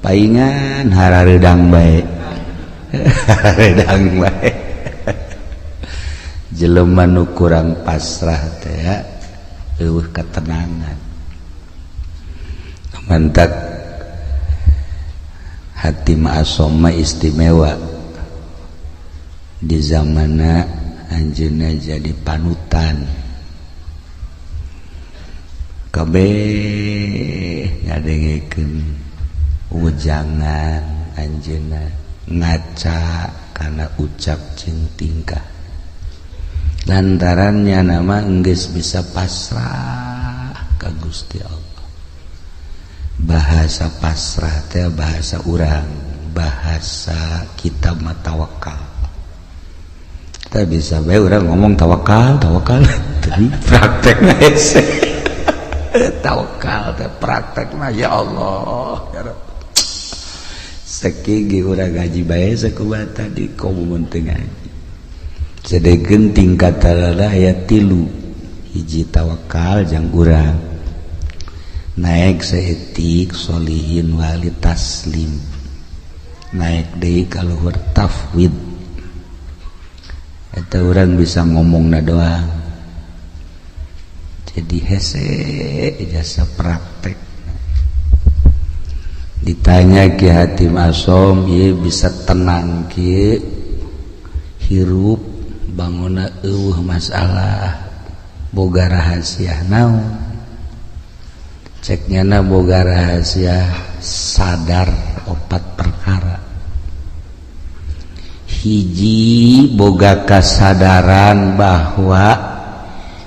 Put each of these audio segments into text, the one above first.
paingan hararedang bae hararedang bae jelema nu kurang pasrah teh eueuh ketenangan mantak hati ma'asom istimewa di zamanna anjeunna jadi panutan kabeh ngadengekeun ujangan anjeunna ngaca kana ucap jeung tingkah lantarannya nama enggeus bisa pasrah ka Gusti Allah. Bahasa pasrah teh bahasa urang, bahasa kita mah tawakal. Kita bisa bae urang ngomong tawakal tapi praktekna hese. Tawakal teh praktekna ya Allah ya Rabb. Sakigi urang ngaji bae sakubata di komun teu ngaji. Sedegeun tingkat talala aya 3 hiji tawakal jang urang naik saetik solihin wali taslim naik deui ka luhur tafwid eta urang bisa ngomongna doang jadi hese jasa praktek ditanya Ki Hatim Asom ieu bisa tenang kieu hirup bangunna eueuh masalah boga rahasia naon ceknyana boga rahasia sadar 4 perkara hiji boga kasadaran bahwa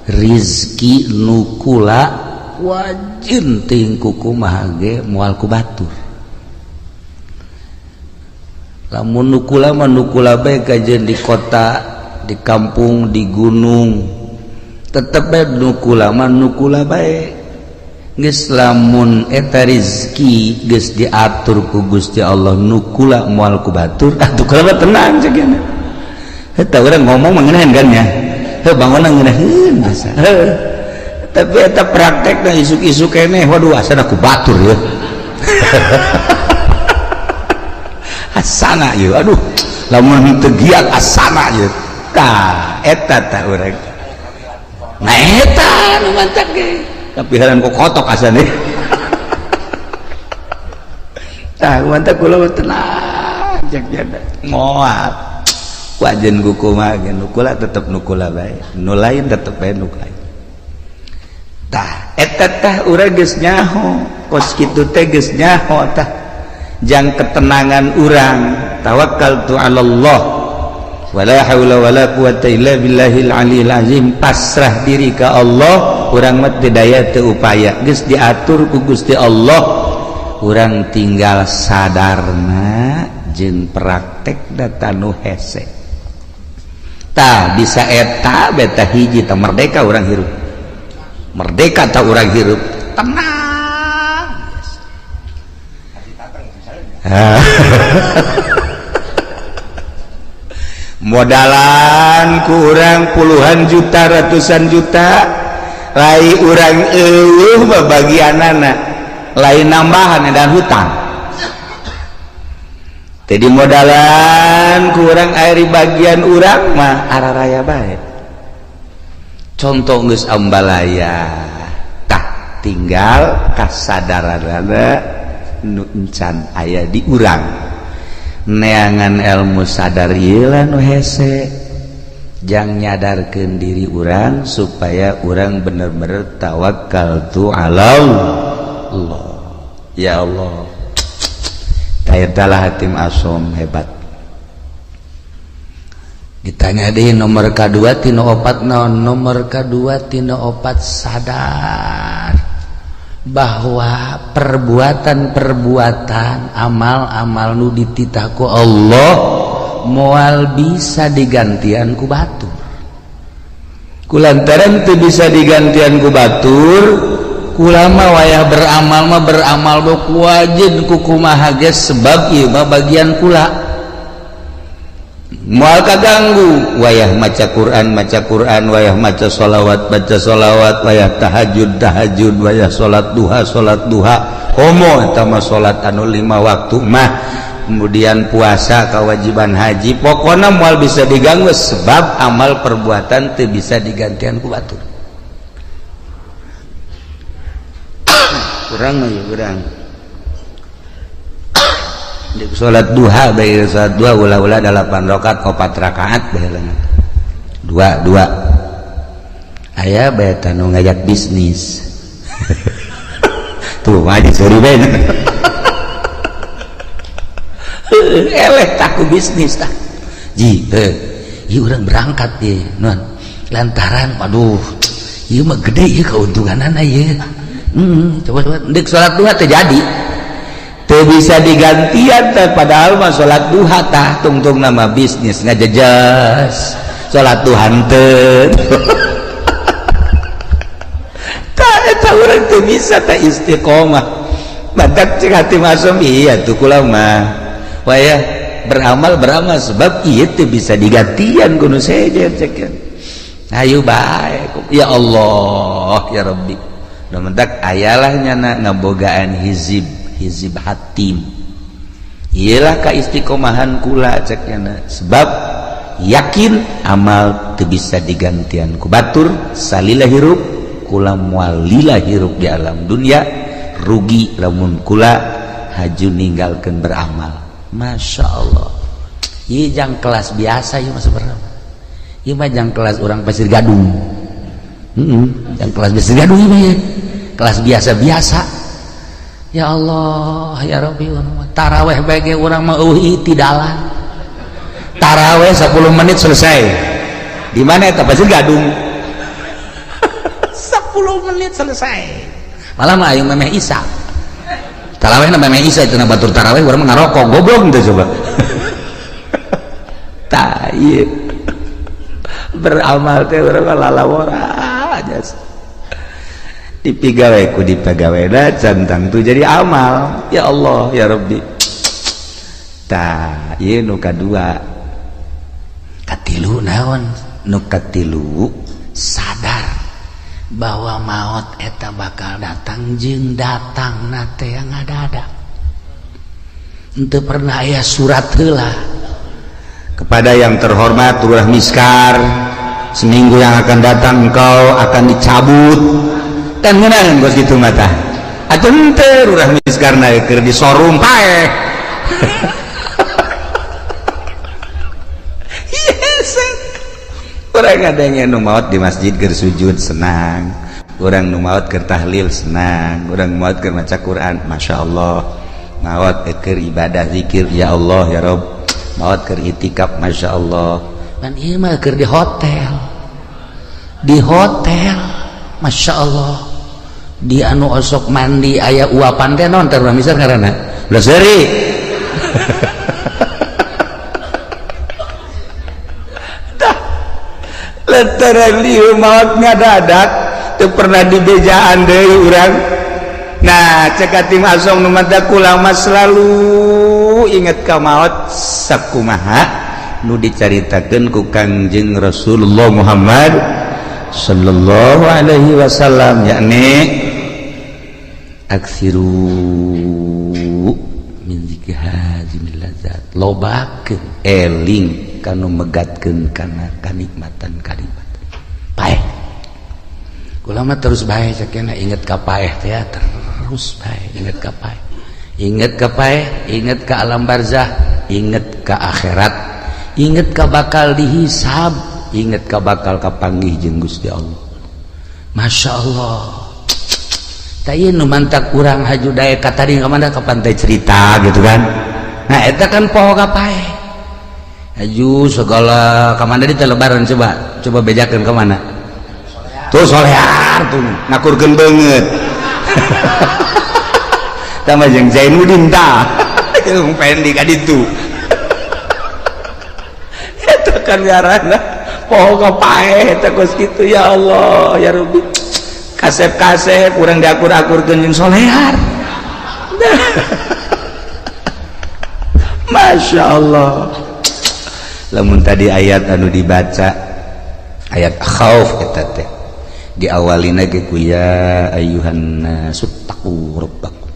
rizki nukula wajin ting kumaha ge moal ku batur lamun nukula mah nukula bae kajeun di kota di kampung di gunung tetep bae nukula mah nukula bae geus lamun eta rezeki geus diatur ku Gusti Allah nukula moal ku batur atuh kula tenang ceugana eta urang ngomong mengenahan kan ya heuh bangunna ngeunaheun basa tapi eta praktekna isuk-isuk keneh waduh asana ku batur ya asana ieu aduh lamun teu giat asana ieu tah eta tah urang nah eta nu mantap ge tapi haran kok kotok asane tah mantap kula tenang jak jada moal wajen kuku mah ge nukula tetep nukula bae nu lain tetep bae nu lain tah eta tah urang geus nyaho kos kitu teh geus nyaho tah jang ketenangan urang tawakkaltu 'alallah wala haula wala quwata illa billahil aliyil azim pasrah diri ka Allah urang mah teu daya teu upaya geus diatur ku Gusti Allah urang tinggal sadarna jeung praktek data nu hese tah bisa eta beta hiji tah merdeka urang hirup merdeka tah urang hirup tenang modalan ku urang puluhan juta ratusan juta lai urang eueuh bagianana lain nambahan dan hutang jadi modalan ku urang aya di bagian urang mah araraya bae contoh geus ambalaya tah tinggal kasadaranana nu encan aya di urang neangan ilmu sadar ieu lah nu hese jang nyadarkeun diri urang supaya urang bener-bener tawakkaltu 'alallah ya Allah tayatalah Hatim Asom hebat ditanya deui nomor kadua tina opat naon nomor kadua tina opat sadar bahwa perbuatan-perbuatan amal-amal nu dititah ku Allah moal bisa digantian ku batur kulantaran teu bisa digantian ku batur kula mah wayah beramal mah beramal ku wajib ku kumaha geus sebab ieu mah bagian kula moal kaganggu wayah maca Quran wayah maca sholawat wayah tahajud wayah salat duha homo eta mah salat anu 5 waktu mah kemudian puasa kewajiban haji pokoknya moal bisa diganggu sebab amal perbuatan teu bisa digantian ku batur kurang mah ya kurang di salat duha bae salat duha ulah-ulah 8 rakaat 4 rakaat baheula 2 aya bae tanu ngajak bisnis tuh mah disuruh bae eleh taku bisnis tah ji ieu urang berangkat ye non lantaran aduh ieu mah gede ieu keuntunganana ieu coba dek salat duha teh jadi teu bisa digantian teh padahal mah salat duha tah tungtung nama bisnis ngajejas salat duha teu tah eta urang teu bisa teh istiqomah badak cek hati masuk iya tuh kula mah wayah beramal sebab ieu teu bisa digantian kudu sejer cek ayo bae ya Allah ya Rabbi da mentak ayalah nyana ngabogaan hizib hatim iyalah kaistiqomahan kula cek nyana sebab yakin amal teu bisa digantian ku batur salila hirup kula moal lila hirup di alam dunia rugi lamun kula haju ninggalkeun beramal. Masya Allah ieu jang kelas biasa ieu mah sebenarnya ieu mah jang kelas urang Pasir Gadung jang kelas Pasir Gadung ieu mah kelas biasa-biasa ya Allah ya Rabbi taraweh bage urang mah eueuh tidalan taraweh 10 menit selesai di mana eta Pasir Gadung 10 menit selesai malah mah aya memeh Isa taraweh na memeh Isa itu na batur taraweh urang mah ngarokok goblok teh coba tah ieu beramal teh urang mah lalawora aja dipigawe ku dipegawena cantang tu jadi amal ya Allah ya Rabbi tah ieu nu kadua katilu naon nu katilu sadar bahwa maut eta bakal datang jeung datang nate yang ngadadak henteu pernah aya surat heula kepada yang terhormat Lurah Miskar seminggu yang akan datang engkau akan dicabut dan ngeunaan bos kitu mah tah atuh henteu Lurah Miskar na keur di showroom pae orang ada yang nu maot di masjid keur sujud senang orang nu maot keur tahlil senang orang maot keur maca Quran Masya Allah maot keur ibadah zikir ya Allah ya Rabb maot keur itikaf Masya Allah kan ieu mah keur di hotel Masya Allah di anu osok mandi aya uapan teh naon teh misal ngaranna ulah seuri lantaran lieu maot ngadadak teu pernah dibejaan deui urang nah cek ati masong nu mata kula mah selalu inget ka maot sakumaha nu dicaritakeun ku Kangjeng Rasulullah Muhammad sallallahu alaihi wasallam yakni aksiru min zikri hazimil ladzat lobakeun eling kanu megatkeun kana kanikmatan paeh kula mah terus bae sakena inget ka paeh teh terus bae inget ka paeh inget ka alam barzah inget ka akhirat inget ka bakal dihisab inget ka bakal kapanggih jeung Gusti Allah Masya Allah tah ieu nu mantak urang haju daek ka tadi ka mana ka pantai cerita gitu kan nah eta kan poho ka paeh aju segala kemana di lebaran coba bejakan kemana tuh solear tuh ngakurkeun banget sama jeung Zainuddin tah jeung pendi ka ditu eta kan ngaranna poho ka paeh eta geus kitu ya Allah ya Rabbi kasep-kasep urang diakur-akurkeun jeung solear Masya Allah lamun tadi ayat anu dibaca ayat khauf eta teh diawalina ge ku ya ayyuhan nasu taqu rabbakum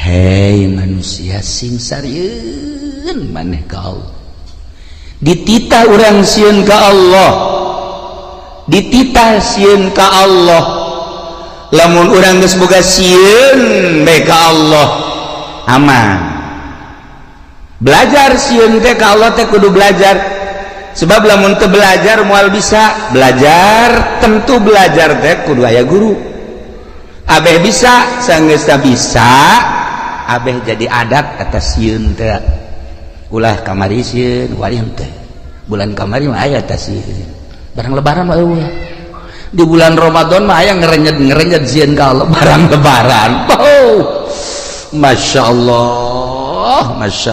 hei manusia sing sarieun maneh ka Allah dititah urang sieun ka Allah dititah sieun ka Allah lamun urang geus boga sieun bae ka Allah aman belajar sieun teh ka Allah teh kudu belajar sebab lamun teu belajar moal bisa belajar tentu belajar teh kudu aya guru abeh bisa saenggeus bisa abeh jadi adat atas sieun teh ulah kamari sieun wayang teh bulan kamari mah aya teh sieun barang lebaran mah eueuh di bulan Ramadan mah aya ngerenyet sieun ka Allah barang lebaran Masya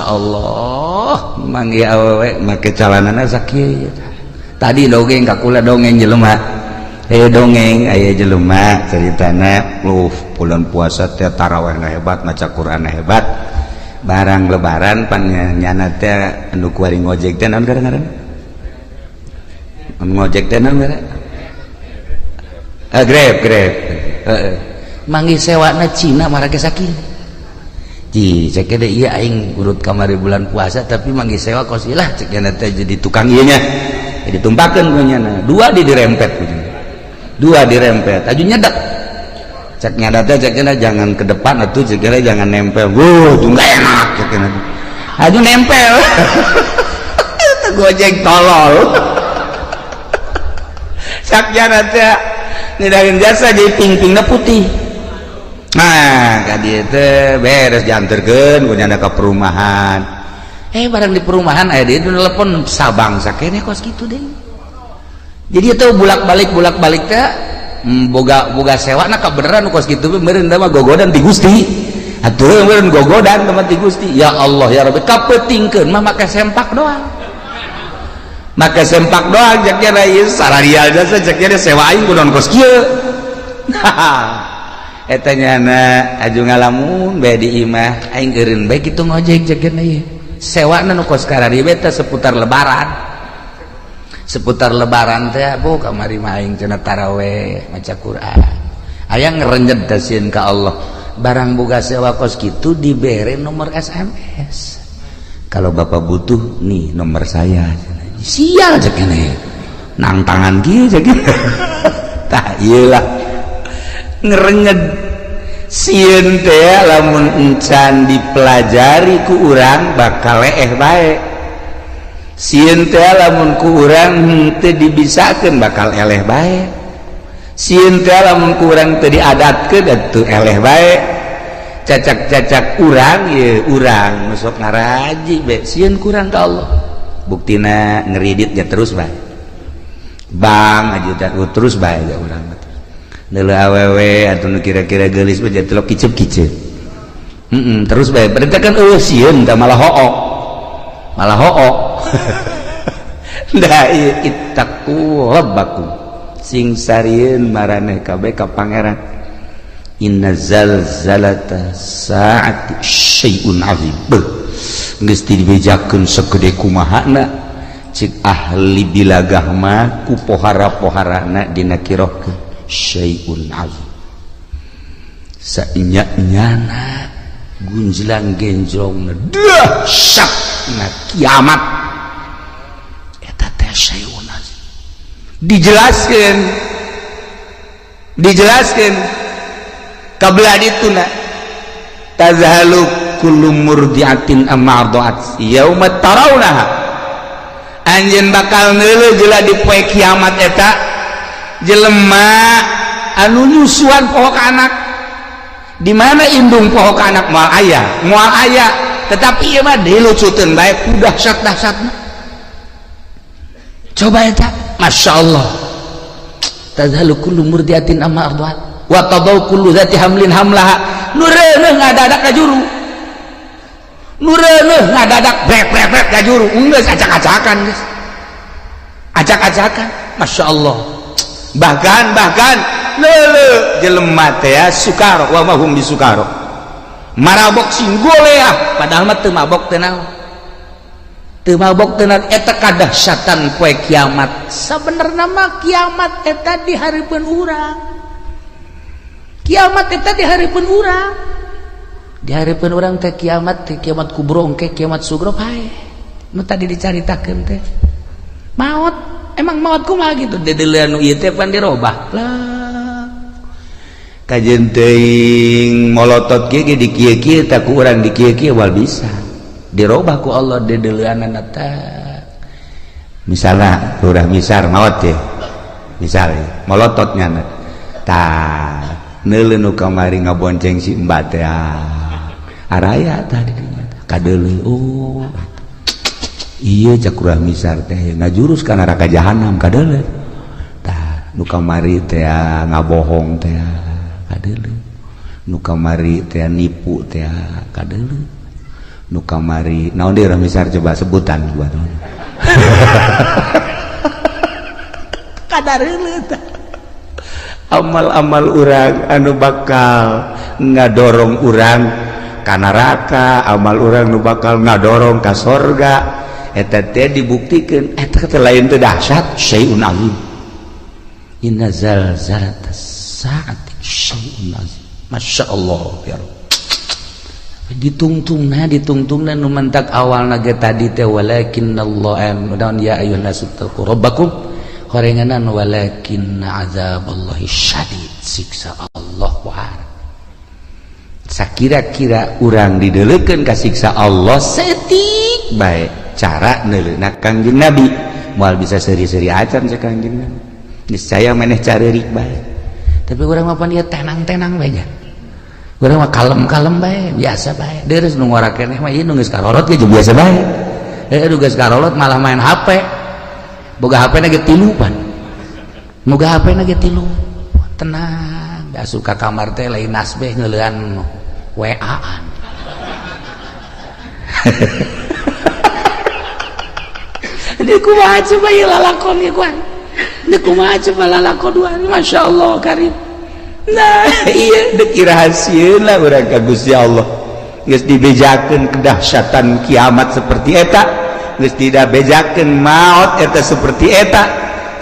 Allah manggi awewe make calanana sakieu tadi dongeng kakula dongeng jelema dongeng aya jelema ceritana bulan puasa teh tarawihna hebat maca Qur'an hebat barang lebaran pan nyana teh anu kuari ngojek teh naon ngaranna ngojek teh naon ngaranna Grab manggi sewana Cina marake sakieu cek ada iya aing urut kamari bulan puasa tapi manggil sewa kosilah cek teh jadi tukang ieu nya jadi tumpakeun punyana dua dirempet dua dirempet aju nyedak cek nyada teh cek jangan ke depan atuh cek jangan nempel tuh enggak enak cek aju nempel gojek tolol cek nyada teh ngidahin jasa jadi ping-pingna putih. Nah, kadi teh beres dianterkeun ku nyana ka perumahan. Barang di perumahan aya di telepon sabang sakene kos kitu deh. Jadi itu bolak-balik teh boga sewana ka beneran kos kitu meureun mah gogodan ti Gusti. Atuh meureun gogodan teman ti Gusti. Ya Allah ya Rabbi kapetingkeun mah make sempak doang. Make sempak doang cek kira ieu sararial jasa cek kira sewa aing kudu kos kieu. Eta nyana aju ngalamun bae di imah aing eureun bae kitu ngojek cekeun ieu sewana nu kos karari beta seputar lebaran teh bu kamari mah aing cenah tarawih maca Quran aya ngerenjed tasieun ka Allah barang boga sewa kos kitu dibere nomor SMS kalau bapak butuh nih nomor saya sial cekeun ieu nang tangan kieu cekeun tah ieu lah ngerenyed sieun teh lamun encan dipelajari ku urang bakal leeh bae sieun teh lamun ku urang teu dibisakeun bakal eleh bae sieun teh lamun ku urang teu diadatkeun atuh eleh bae cacak-cacak urang ye urang nu sok ngaraji bae sieun ku urang ka Allah buktina ngeridit ya terus bae bang aja terus bae ya urang dulu awewe atau kira-kira gelis baca telok kicep terus baik berarti kan sieun tak malah hook dah ittaqu rabbakum sing sarieun maraneh kabeh ka pangeran inna zalzalata saati syai'un azim geus dibejakeun sagede kumahana cik ahli bilagah mah ku pohara-poharana dina kirohkeun syai'un azim sainyak-nyana gunjlang genjlongna dahsyatna kiamat eta teh syai'un azim dijelaskeun kabelah dituna tazhalu kullu murdiatin amma arda'at yauma tarawnaha anjeun bakal neuleuh jeula di poe kiamat eta jelema anu nyusuan pohok anak di mana indung pohok anak moal aya tetapi ieu mah dilucuteun bae ku dahsyat-dahsyatna coba eta masyaallah tazhalu kullu murdiatin amma arda'at wa tadau kullu zati hamlin hamlaha nu reuneuh ngadadak ka juru nu reuneuh ngadadak brek ka juru geus acak-acakan geus acak-acakan masyaallah bahkan leuleuh jelema teh sukaro wa mahum bisukaro marabok sing goleh padahal mah teu mabok teh naon teu mabok tenan eta kadahsyatan poe kiamat. Sabenerna mah kiamat eta di hareupeun urang. Kiamat eta di hareupeun urang. Di hareupeun urang teh kiamat kubro engke kiamat sugro hae. Nu tadi dicaritakeun teh. Maut, emang maut kumaha gitu? Dedeuleun nu ieu teh pan dirobah. Lah. Kajeun teuing molotot ge di kieu-kieu tah ku urang di kieu-kieu wal bisa. Dirobah ku Allah dedeuleunana teh. Misalna urang misar maot teh. Misal molotot nyana. Tah neuleun nu kamari ngabonceng si Mbak teh araya tadi dinya kadeuleu oh ieu cak urang misar teh ngajurus ka neraka jahanam kadeuleu. Tah nu kamari teh ngabohong teh kadeuleu. Nu kamari teh nipu teh kadeuleu. Nu kamari naon deui urang misar coba sebutan buat kadareuleu tah amal-amal urang anu bakal ngadorong urang ka neraka, amal urang nu bakal ngadorong ka sorga eta teh dibuktikeun eta teh lain teh dahsyat syai'un azim. Inna zalzalatas saati syai'un azim. Masyaallah ya Rabb. Ditungtungna nu mentak awalna ge tadi teh walakinnallaha dan ya ayyuhan nasu taqu rabbakum horenganan walakinna azaballahi syadid siksa Allah wahar. Sakira-kira urang dideuleukeun ka siksa Allah setik bae cara neuleuna Kangjeng Nabi moal bisa seri-seri acan sa Kangjeng Nabi niscaya maneh careurik bae. Tapi urang mah pan ieu tenang-tenang bae nya. Urang mah kalem-kalem bae, biasa bae. Deres nu ngora keneh mah ieu nu geus karorot ge biasa bae. Nu geus karorot malah main HP. Boga HP na ge 3 pan. Boga HP na ge 3. Tenang, da suka kamar teh lain nasbeh ngeuleuan WA-an. Dia kumaha coba ieu lalakon ieu kuan. Dia kumaha coba lalakon duan, masyaallah karim. Nah, iya dek irahasieun lah urang ka Gusti Allah. Geus dibejakeun kedahsyatan kiamat seperti eta, geus tidak bejakeun maut eta seperti eta.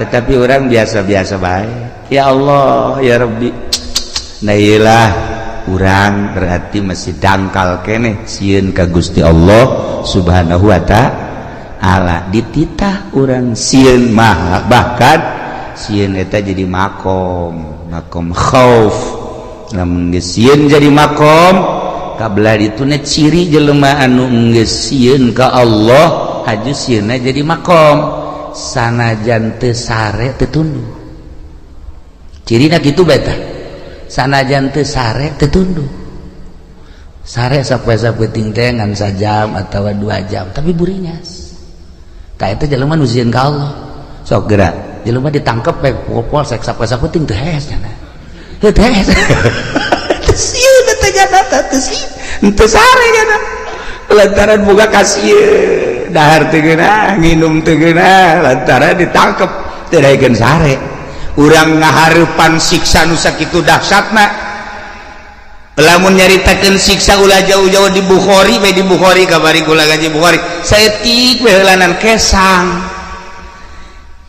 Tetapi orang biasa-biasa bae. Ya Allah, ya Rabbi. Nah iyalah urang berarti masih dangkal keneh sieun ka Gusti Allah Subhanahu wa ta'ala. Dititah urang sieun mah bahkan sieun eta jadi makom khauf. Lamun geus sieun jadi makom kabelah dituna ciri jelema anu geus sieun ka Allah haju sieunna jadi makom sanajan teu sare teu tunduk. Cirina kitu bae tah. Sanajan teu sare teu tunduk. Sare sapoe-sapoe teh ngan sajam atawa 2 jam tapi burinyas. Tah eta jelema nu sieun ka Allah. Sok geura jelema ditangkep bae polsek sapoe-sapoe teu hees nya. Teu hees. Teu sieun teh jana teu sare nya. Lantaran boga kasieun, dahar teu geunah, nginum teu geunah, lantaran ditangkep teu daekeun sare. Urang ngahareupan siksa nu sakitu dahsyatna. Lamun nyaritakeun siksa ulah jauh-jauh di Bukhari, bae di Bukhari kabari kula ngaji Bukhari. Saeutik we heulanan kesang.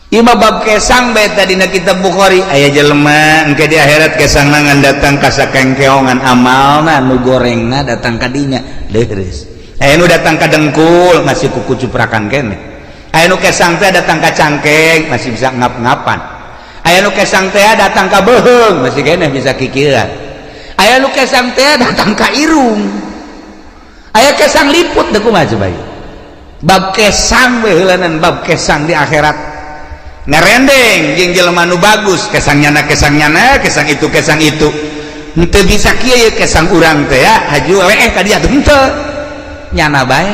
Ieu mah bab kesang bae tadina kitab Bukhari. Aya jelema engke di akhirat kesangna ngan datang ka sakengkeongan amalna nu gorengna datang ka dinya leres. Aya nu datang ka dengkul masih kuku cuprakan keneh. Aya nu kesang teh datang ka cangkeng masih bisa ngap-ngapan. Aya nu kesang teh datang ka beuheung masih keneh bisa kikieuan. Aya nu kesang teh datang ka irung. Aya kesang liput da kumaha coba ieu. Bab kesang we heulanan bab kesang di akhirat. Ngarendeng jeung jelema nu bagus, kesangnyana kesang itu. Henteu bisa kieu ye kesang urang teh ya, haju ka dieu henteu. Nyana bae.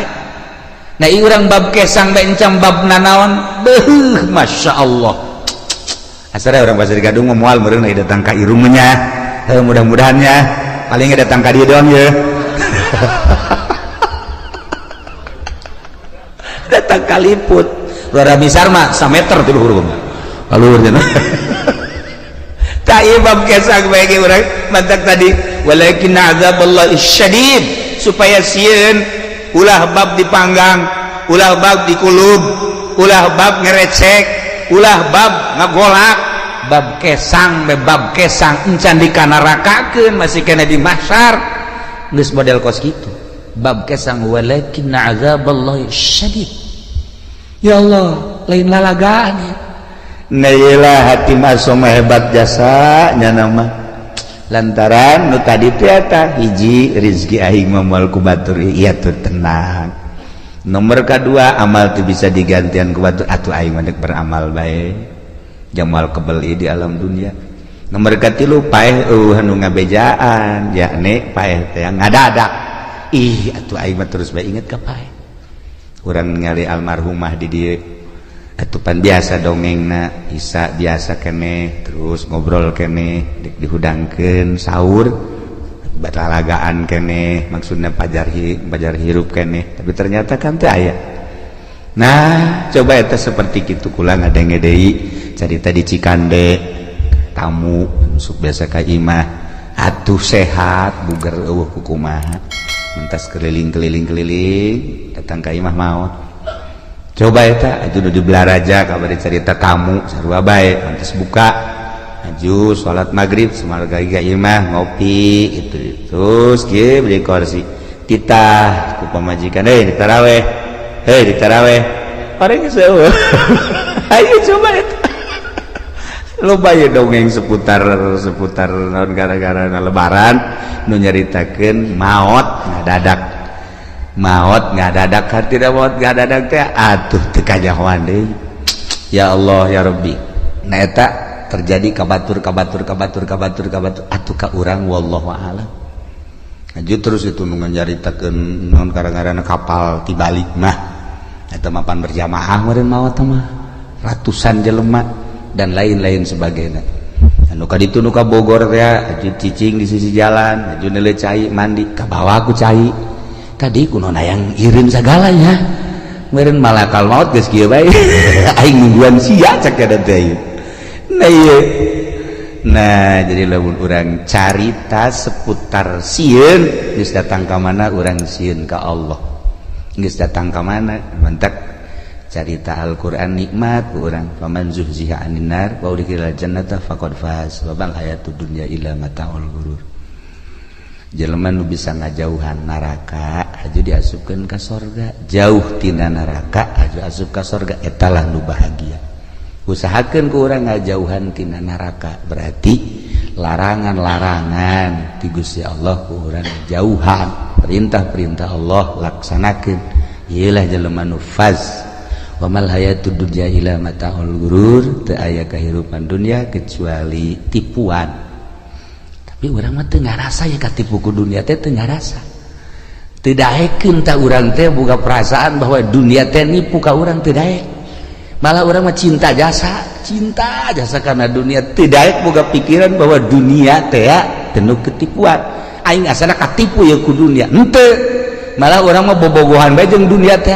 Nah ieu urang bab kesang bae encam bab nanaon, beuh masyaallah. Asara orang Pasir Gadung moal meureun datang ka irung nya. Mudah-mudahannya paling datang ka dieu doang ya. Datang ka liput. Rora misar mah 1 meter tuh luhur. Luhur cenah. Ta ieu bab kesang bae ge urang mantak tadi walakin azaballahi syadid supaya sieun ulah bab dipanggang ulah bab dikulub, ulah bab ngerecek, ulah bab ngagolak, bab kesang encan dikanarakakeun masih kena di mahsyar geus model kos kitu. Bab kesang walakinna azaballahi syadid. Ya Allah, lain lalagaan ya. Nailah hati masoma hebat jasanya nama. Lantaran nu tadi teh eta hiji rezeki aing moal ku batur ieu teh tenang. Nomor kedua amal teu bisa digantian ku batur atuh aing mah beramal bae. Jamal kebeli di alam dunia. Nomor katilu paeh anu ngabejaan yakni paeh teh ngadadak. Ih atuh aing mah terus bae inget ka paeh. Urang ningali almarhumah di dieu atupan biasa dongengna Isa biasa kene terus ngobrol kene dihudangkeun sahur batalagaan kene maksudnya pajar hirup kene tapi ternyata kan teu aya. Nah coba eta seperti kitu kula ngadenge deui carita di Cikande tamu sok biasa ka imah atuh sehat bugar eueuh kumaha mentas keliling datang ka imah maot. Coba eta aju di belaraja kabari cerita tamu sarua bae pantes buka aju salat maghrib sumarga iga imah ngopi itu terus kieu beli kursi titah ku pamajikan ditaraweh pareng seueuh ayo coba eta loba ye dongeng seputar naon gara-gara lebaran nu nyaritakeun maot tidak maot ngadadak teh atuh teu kajahoan deui. Ya Allah ya Rabbi. Nah eta terjadi kabatur atuh ka urang wallahu a'lam. Aju terus itu nu nyaritakeun naon gara-garana kapal tibalik mah eta mapan berjamaah meureun maot mah ratusan jelema dan lain-lain sebagainya. Anu ka ditu nu ka Bogor teh aju cicing di sisi jalan, aju neuleuh cai mandi ka bawah ku cai. Tadi kuno yang irin segalanya meureun malakal maut geus kieu bae aing nungguan sia cek ada teh nah jadi lamun urang carita seputar sieun geus datang ka mana urang sieun ka Allah geus datang ka mana mentek carita Al-Qur'an nikmat ku urang faman zuhziha 'anil nar wa udkhilal jannata faqad faz wa bal hayatud dunya illa mata'ul ghurur. Jelema nu bisa ngajauhan neraka aju diasupkeun ka sorga, jauh tina neraka aju asup ka sorga etalah nu bahagia. Usahakeun ku urang ngajauhan tina neraka berarti larangan-larangan ti Gusti Allah ku urang jauhan, perintah-perintah Allah laksanakeun. Ieulah jelema nu faz. Wa mal hayatud dunya illa mata'ul ghurur, teu aya kahirupan dunia kecuali tipuan. Tapi urang mah teu ngarasa ya katipu ku dunia teh teu ngarasa. Teu daekeun ta urang teh boga perasaan bahwa dunia teh nipu ka urang teu daek. Malah urang mah cinta jasa karena dunia teu daek boga pikiran bahwa dunia teh penuh ketipuan. Aing asana katipu ya ku dunia. Henteu. Malah urang mah bobogohan bae jeung dunia teh.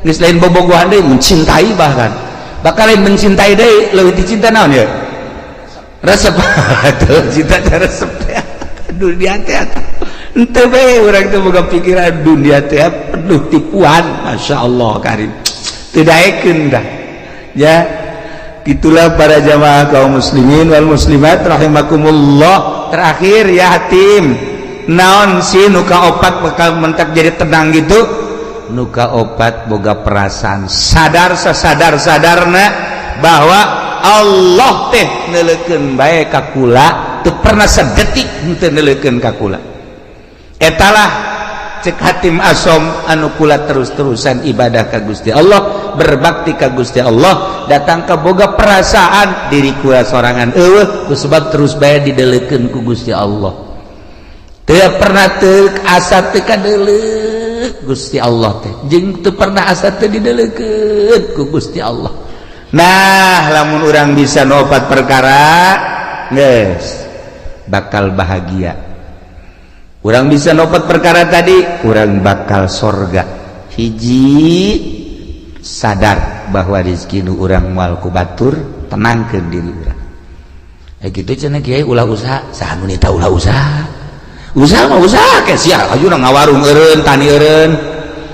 Geus lain bobogohan deui mencintai bahkan. Bakal lain mencintai deui leuwih ti cinta naon ya? Resep atuh cinta resep teh dunia teh henteu bae urang teh boga pikiran dunia teh penuh tipuan. Masyaallah karim teu daekeun dah ya. Itulah para jamaah kaum muslimin wal muslimat rahimakumullah. Terakhir ya hatim naon si nuka opat bakal mentak jadi tenang gitu. Nuka opat boga perasaan sadar sadarna bahwa Allah teh neuleukeun bae ka kula teu pernah sadetik henteu neuleukeun ka kula. Etalah cek hatim asom anu kula terus-terusan ibadah ka Gusti Allah, berbakti ka Gusti Allah, datang ka boga perasaan diri kula sorangan eueuh kusebab terus bae dideuleukeun ku Gusti Allah. Teu pernah teu asa teu kadeuleuh Gusti Allah teh, jeung teu pernah asa teu dideuleukeun ku Gusti Allah. Nah lamun urang bisa nopat perkara geus bakal bahagia. Urang bisa nopat perkara tadi urang bakal sorga. Hiji sadar bahwa rezeki nu urang moal ku batur tenangkeun diri urang. Kitu cenah kiai ulah usaha saha nu nita ulah usaha mah usaha ke sia aju ngawarung eureun tani eureun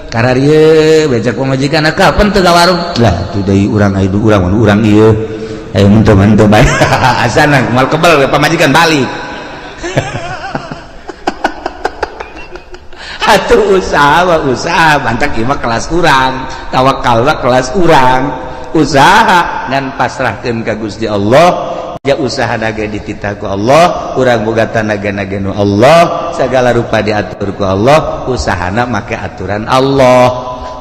karena dia becak pemajikan kapan teu ka warung lah tuh deui urang ieu ayo menteu bae asana mal kebal pamajikan balik atuh usaha bantak ieu mah kelas urang tawakal mah kelas urang usaha ngan pasrahkeun ka Gusti Allah ya usaha naga dititah ku Allah urang boga tanaga nu Allah segala rupa diatur ku Allah usahana make aturan Allah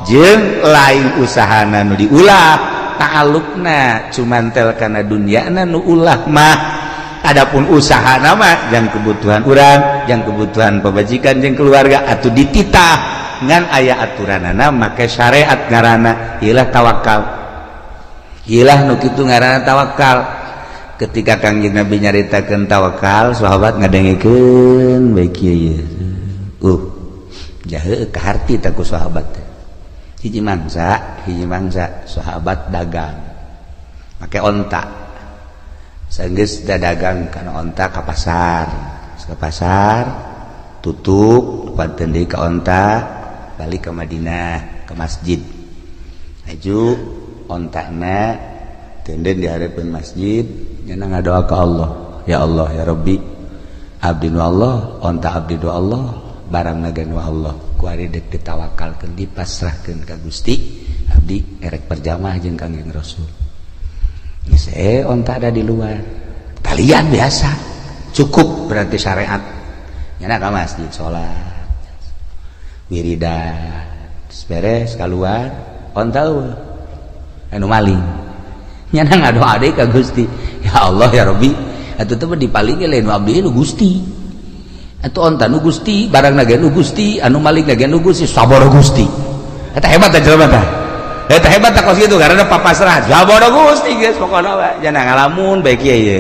jeung lain usahana nu diulah ta'alluqna cumantel kana dunyana nu ulah mah adapun usahana mah jang kebutuhan urang jang kebutuhan pamajikan jeung keluarga atuh dititah ngan aya aturanana make syariat ngaranna ieulah tawakal ieulah nu kitu ngaranna tawakal. Ketika Kangjeng Nabi nyaritakeun tawakal sahabat ngadengikeun bae kieu jahe ka harti ta ku sahabat hiji mangsa sahabat dagang make onta saenggeus dagang kana onta ka pasar tutup panteun deui ka onta balik ke Madinah ke masjid aju ontana tenden di harapan masjid nyana ngadoa ka Allah ya Rabbi abdi nu Allah onta abdi nu Allah barang nu Allah ku ari dek ditawakalkeun dipasrahkeun ka Gusti abdi erek perjamaah jeung Kangjeng Rasul geus onta ada di luar talian biasa cukup berarti syariat nyana ka masjid salat wiridan beres keluar onta anu maling nyana ngadoa deui ka Gusti ya Allah ya Rabbi atuh teh dipalingi lain abdi nu Gusti atuh onta nu Gusti barang na nu Gusti anu maling na nu Gusti saboro Gusti eta hebat teh jelema teh eta hebat teh kos kitu karena papasrah saboro Gusti geus pokona we jangan ngalamun bae kieu ye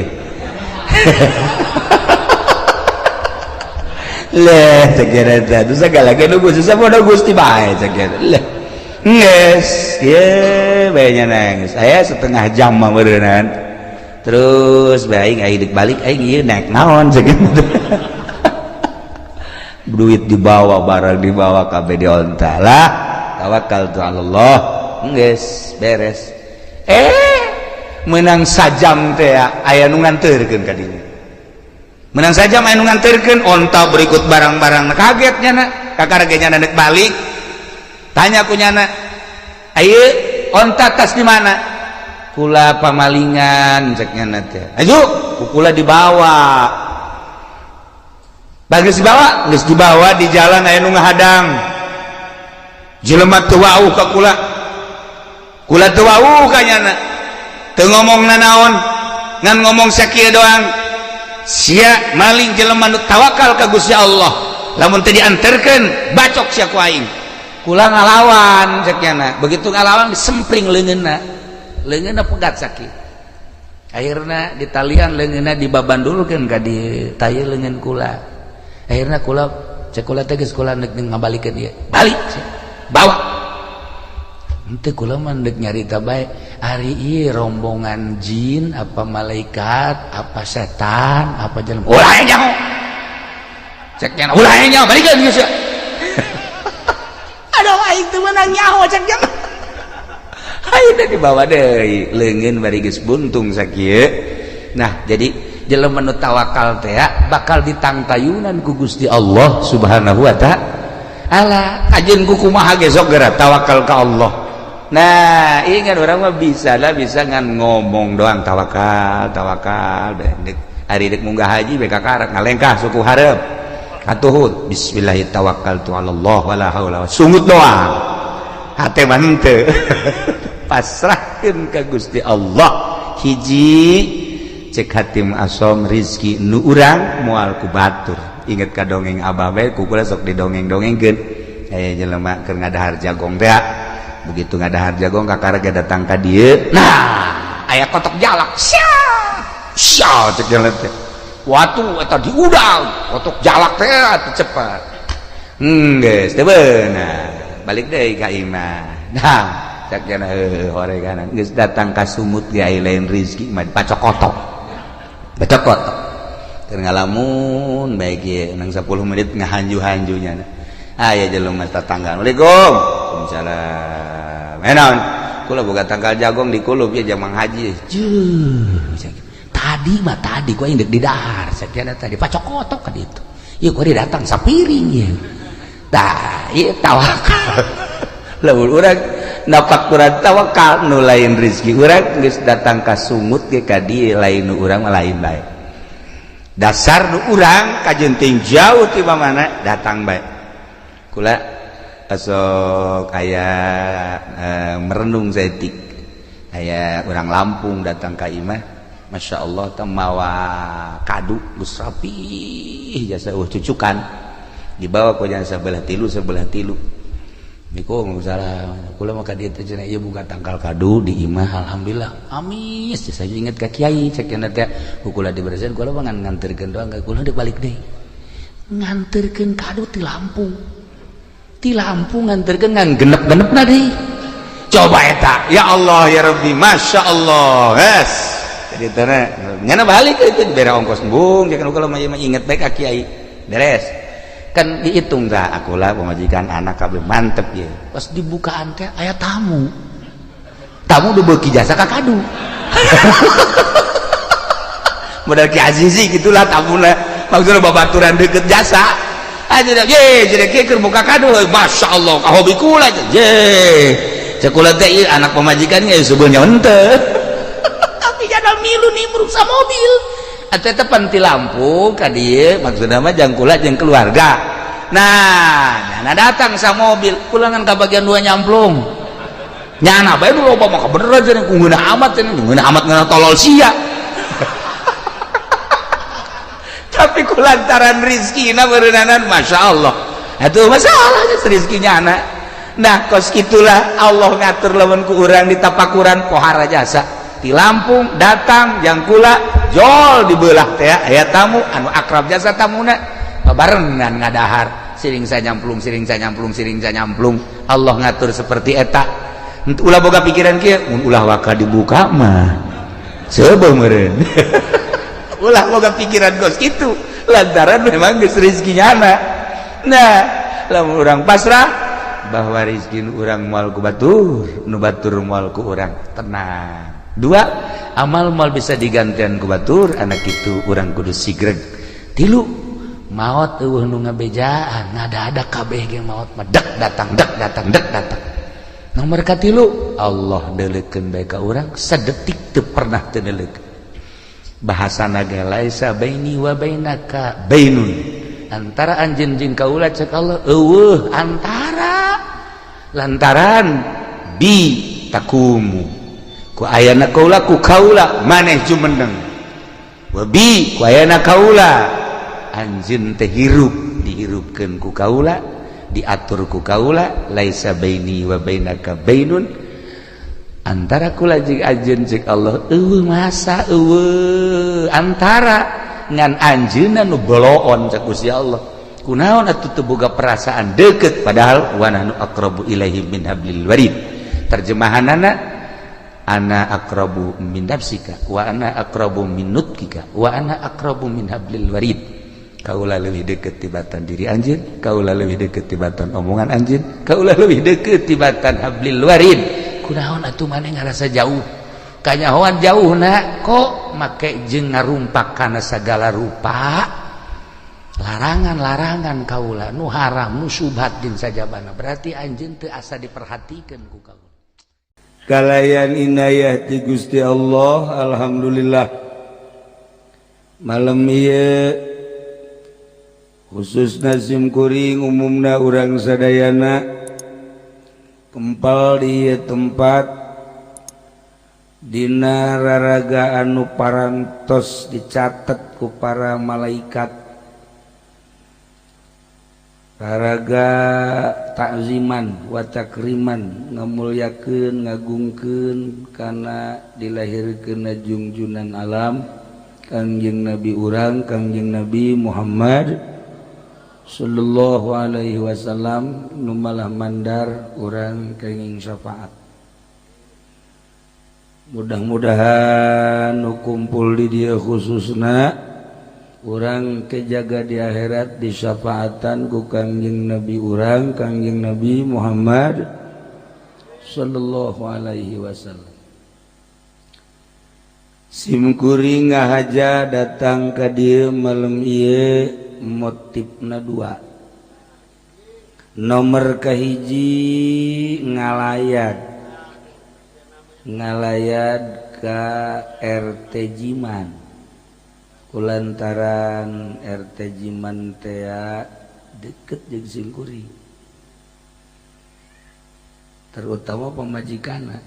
leh cek eta tu segala nu Gusti saboro Gusti bae cek leh nges ye bae nang saya setengah jam mah meureunnan terus bae aing balik aing ieu naik naon cek duit dibawa barang dibawa kabeh di onta lah tawakkaltu Allah geus beres menang sajam teh aya nu nganteurkeun ka dieu menang sajam aya nu nganteurkeun onta berikut barang-barang kaget nyana kakaragenya neuk balik tanya ku nyana ayo onta tas di mana kula pamalingan cek nyana teh ayo kula dibawa bagus dibawa di jalan aya nu ngahadang jelema teu wauh ka kula teu wauh ka nyana teu ngomongna naon ngan ngomong sakieu doang sia maling jelema nu tawakal ka Gusti Allah lamun teu dianterkeun bacok sia ku aing kula ngalawan cek nyana begitu ngalawan disempring leungeunna pegat sakit akhirna ditalian leungeunna dibabandulkeun ka di taye leungeun kula akhirna kula cek kula teh geus kula neuk ngabalikeun ieu balik bawa henteu kula mah neuk nyarita bae ari ieu rombongan jin apa malaikat apa setan apa jelema ulah nyaho cek nyana ulah nyaho balikeun geus ya aduh aing teu meunang nyaho cek nyana ayeuna dibawa deui leungeun bari geus buntung sakieu nah jadi jelema nu tawakal teh bakal ditangtayunan ku Gusti Allah Subhanahu wa taala ajeun ku kumaha ge sok geura tawakal ka Allah nah ingat urang mah bisa ngan ngomong doang tawakal ari deuk munggah haji be kakarak ngalengkah suku hareup atuhud bismillahirrahmanirrahim tawakkaltu 'alallah wala haula sungut doang hate mah henteu pasrahkeun ka Gusti Allah hiji cek hatim asom rizki nu urang moal ku batur inget ka dongeng abah bae ku kula sok didongeng-dongengkeun aya jelema keur ngadahar jagong teh begitu ngadahar jagong kakaraga datang ka dieu nah aya kotok jalak sia cek jalan teh watu eta diudang kotok jalak teh atuh cepat geus teu beunang balik deui ka imah nah cek jana horeganan geus datang ka sumut ge aya lain rezeki mah pacokotok keur ngalamun bae ge nang 10 menit ngahanju-hanjunya aya jelema tetangga. Assalamualaikum. Waalaikumsalam. Naon? Kula boga tanggal jagong di kulup ya jamang haji. Tadi gua indek di dahar. Sakiana tadi pacokotok ka ditu. Ieu gua datang sapiring ya. Tah, ieu tawakal. Lamun urang napak kurang tawakal nu lain rezeki urang geus datang ka sumut ge ka dieu lain nu urang mah lain bae. Dasar nu urang kajenting jauh ti mana datang bae. Kula asok aya merenung saeutik. Aya urang Lampung datang ka imah, Masya Allah temawa kadu geus rapih jasa cucukan. Dibawa ku jana sebelah tilu. Niku salah kula mah ka dieu teh cenah ieu buka tangkal kadu di imah alhamdulillah. Amis saya inget ka kiai sakiana teh kula diberesin kula mah nganterkeun doang kula deuk balik deui. Nganterkeun kadu ti Lampung. Ti Lampung nganterkeun ngan genep-genepna deui. Coba eta, ya Allah ya Rabbi, Masya Allah. Yes. Jadi teh nyana balik itu bere ongkos bung jangan kula mah inget bae ka kiai. Beres. Kan dihitung dah aku lah pemajikan anak kabeh mantep ya pas dibukaan teh aya tamu udah beuki jasa ka kadu modal Ki Azizi gitulah tamuna maksudna babaturan deukeut jasa aja ye jadi keur buka kadu Masya Allah ka hobi kula ye cekula teh anak pemajikan ge sebenarnya henteu tapi jadal milu nimbrung sa mobil eta teh panti lampu ka dieu maksudna mah jang kula jeung keluarga. Nah, nyana datang sa mobil, pulangan ka bagian 2 nyamplung. Nyana bae nu loba mah beneran cenah ku ngeunah amat cenah, ngeunah amat ngeunah tolol sia. Tapi kulantaran rizkina beureunanan masyaallah. Atuh masalahnya rizkinya anak. Nah, kos kitulah Allah ngatur lamun ku urang di tapakuran pohara jasa. Di Lampung datang jang kula jol dibelah teh aya tamu anu akrab jasa tamuna barengan ngadahar siring nyamplung Allah ngatur seperti eta ulah boga pikiran kieu mun ulah waka dibuka mah coba meureun ulah boga pikiran gos kitu lantaran memang geus rezekinya anak. Nah lamun urang pasrah bahwa rezeki nu urang moal ku batur nu batur moal ku urang tenang. 2 amal moal bisa digantian ku batur anak kitu urang kudu sigreg. 3 maot eueuh nu ngabejaan ngada-ada kabeh ge maot mah dek datang. Nomor ka 3 Allah deuleukeun bae ka urang sadetik teu pernah teu deuleukeun. Bahasana ge laisa baini wa bainaka bainun. Antara anjeun jeung kaula cek Allah eueuh antara lantaran bi takumu. Ku ayana kaula ku kaula maneh jumeneng. Wa bi ku ayana kaula anjeun teh hirup dihirupkeun ku kaula diatur ku kaula laisa baini wa bainaka bainun antara kula jeung anjeun jeung Allah eueuh masa eueuh antara ngan anjeunna nu boloon cek Gusti Allah kunaon atuh teu boga perasaan deukeut padahal wa nahnu aqrabu ilaihi min hablil warid. Terjemahanana ana aqrabu min nafsika wa ana aqrabu min nutkika wa ana aqrabu min hablil warid. Kaula leuwih deukeut tibatan diri anjeun, kaula leuwih deukeut tibatan omongan anjeun, kaula leuwih deukeut tibatan hablil warid. Kunaon atuh maneh ngarasa jauh? Kanyahoan jauhna kok make jeung ngarumpak kana sagala rupa. Larangan-larangan kaula nu haram nu syubhat din sajabana. Berarti anjeun teu asa diperhatikeun ku kaula. Kalayan inayah ti Gusti Allah alhamdulillah. Malam ieu khususna sim kuring umumna urang sadayana kempal di tempat dina raraga anu parantos dicatet ku para malaikat raraga takziman wa takriman ngamulyakeun ngagungkeun kana dilahirkeunna junjunan alam Kangjeng Nabi urang Kangjeng Nabi Muhammad sallallahu alaihi wasallam nu malah mandar urang kenging syafaat. Mudah-mudahan nu kumpul di dieu khususna urang kejaga di akhirat disyafaatan ku Kangjeng Nabi urang Kangjeng Nabi Muhammad sallallahu alaihi wasallam. Simkuring ngahaja datang ka dieu malam ieu motifna dua. Nomor kahiji ngalayad ka RT Jiman kulantaran RT Jiman teh deket jeung Simkuring terutama pamajikanna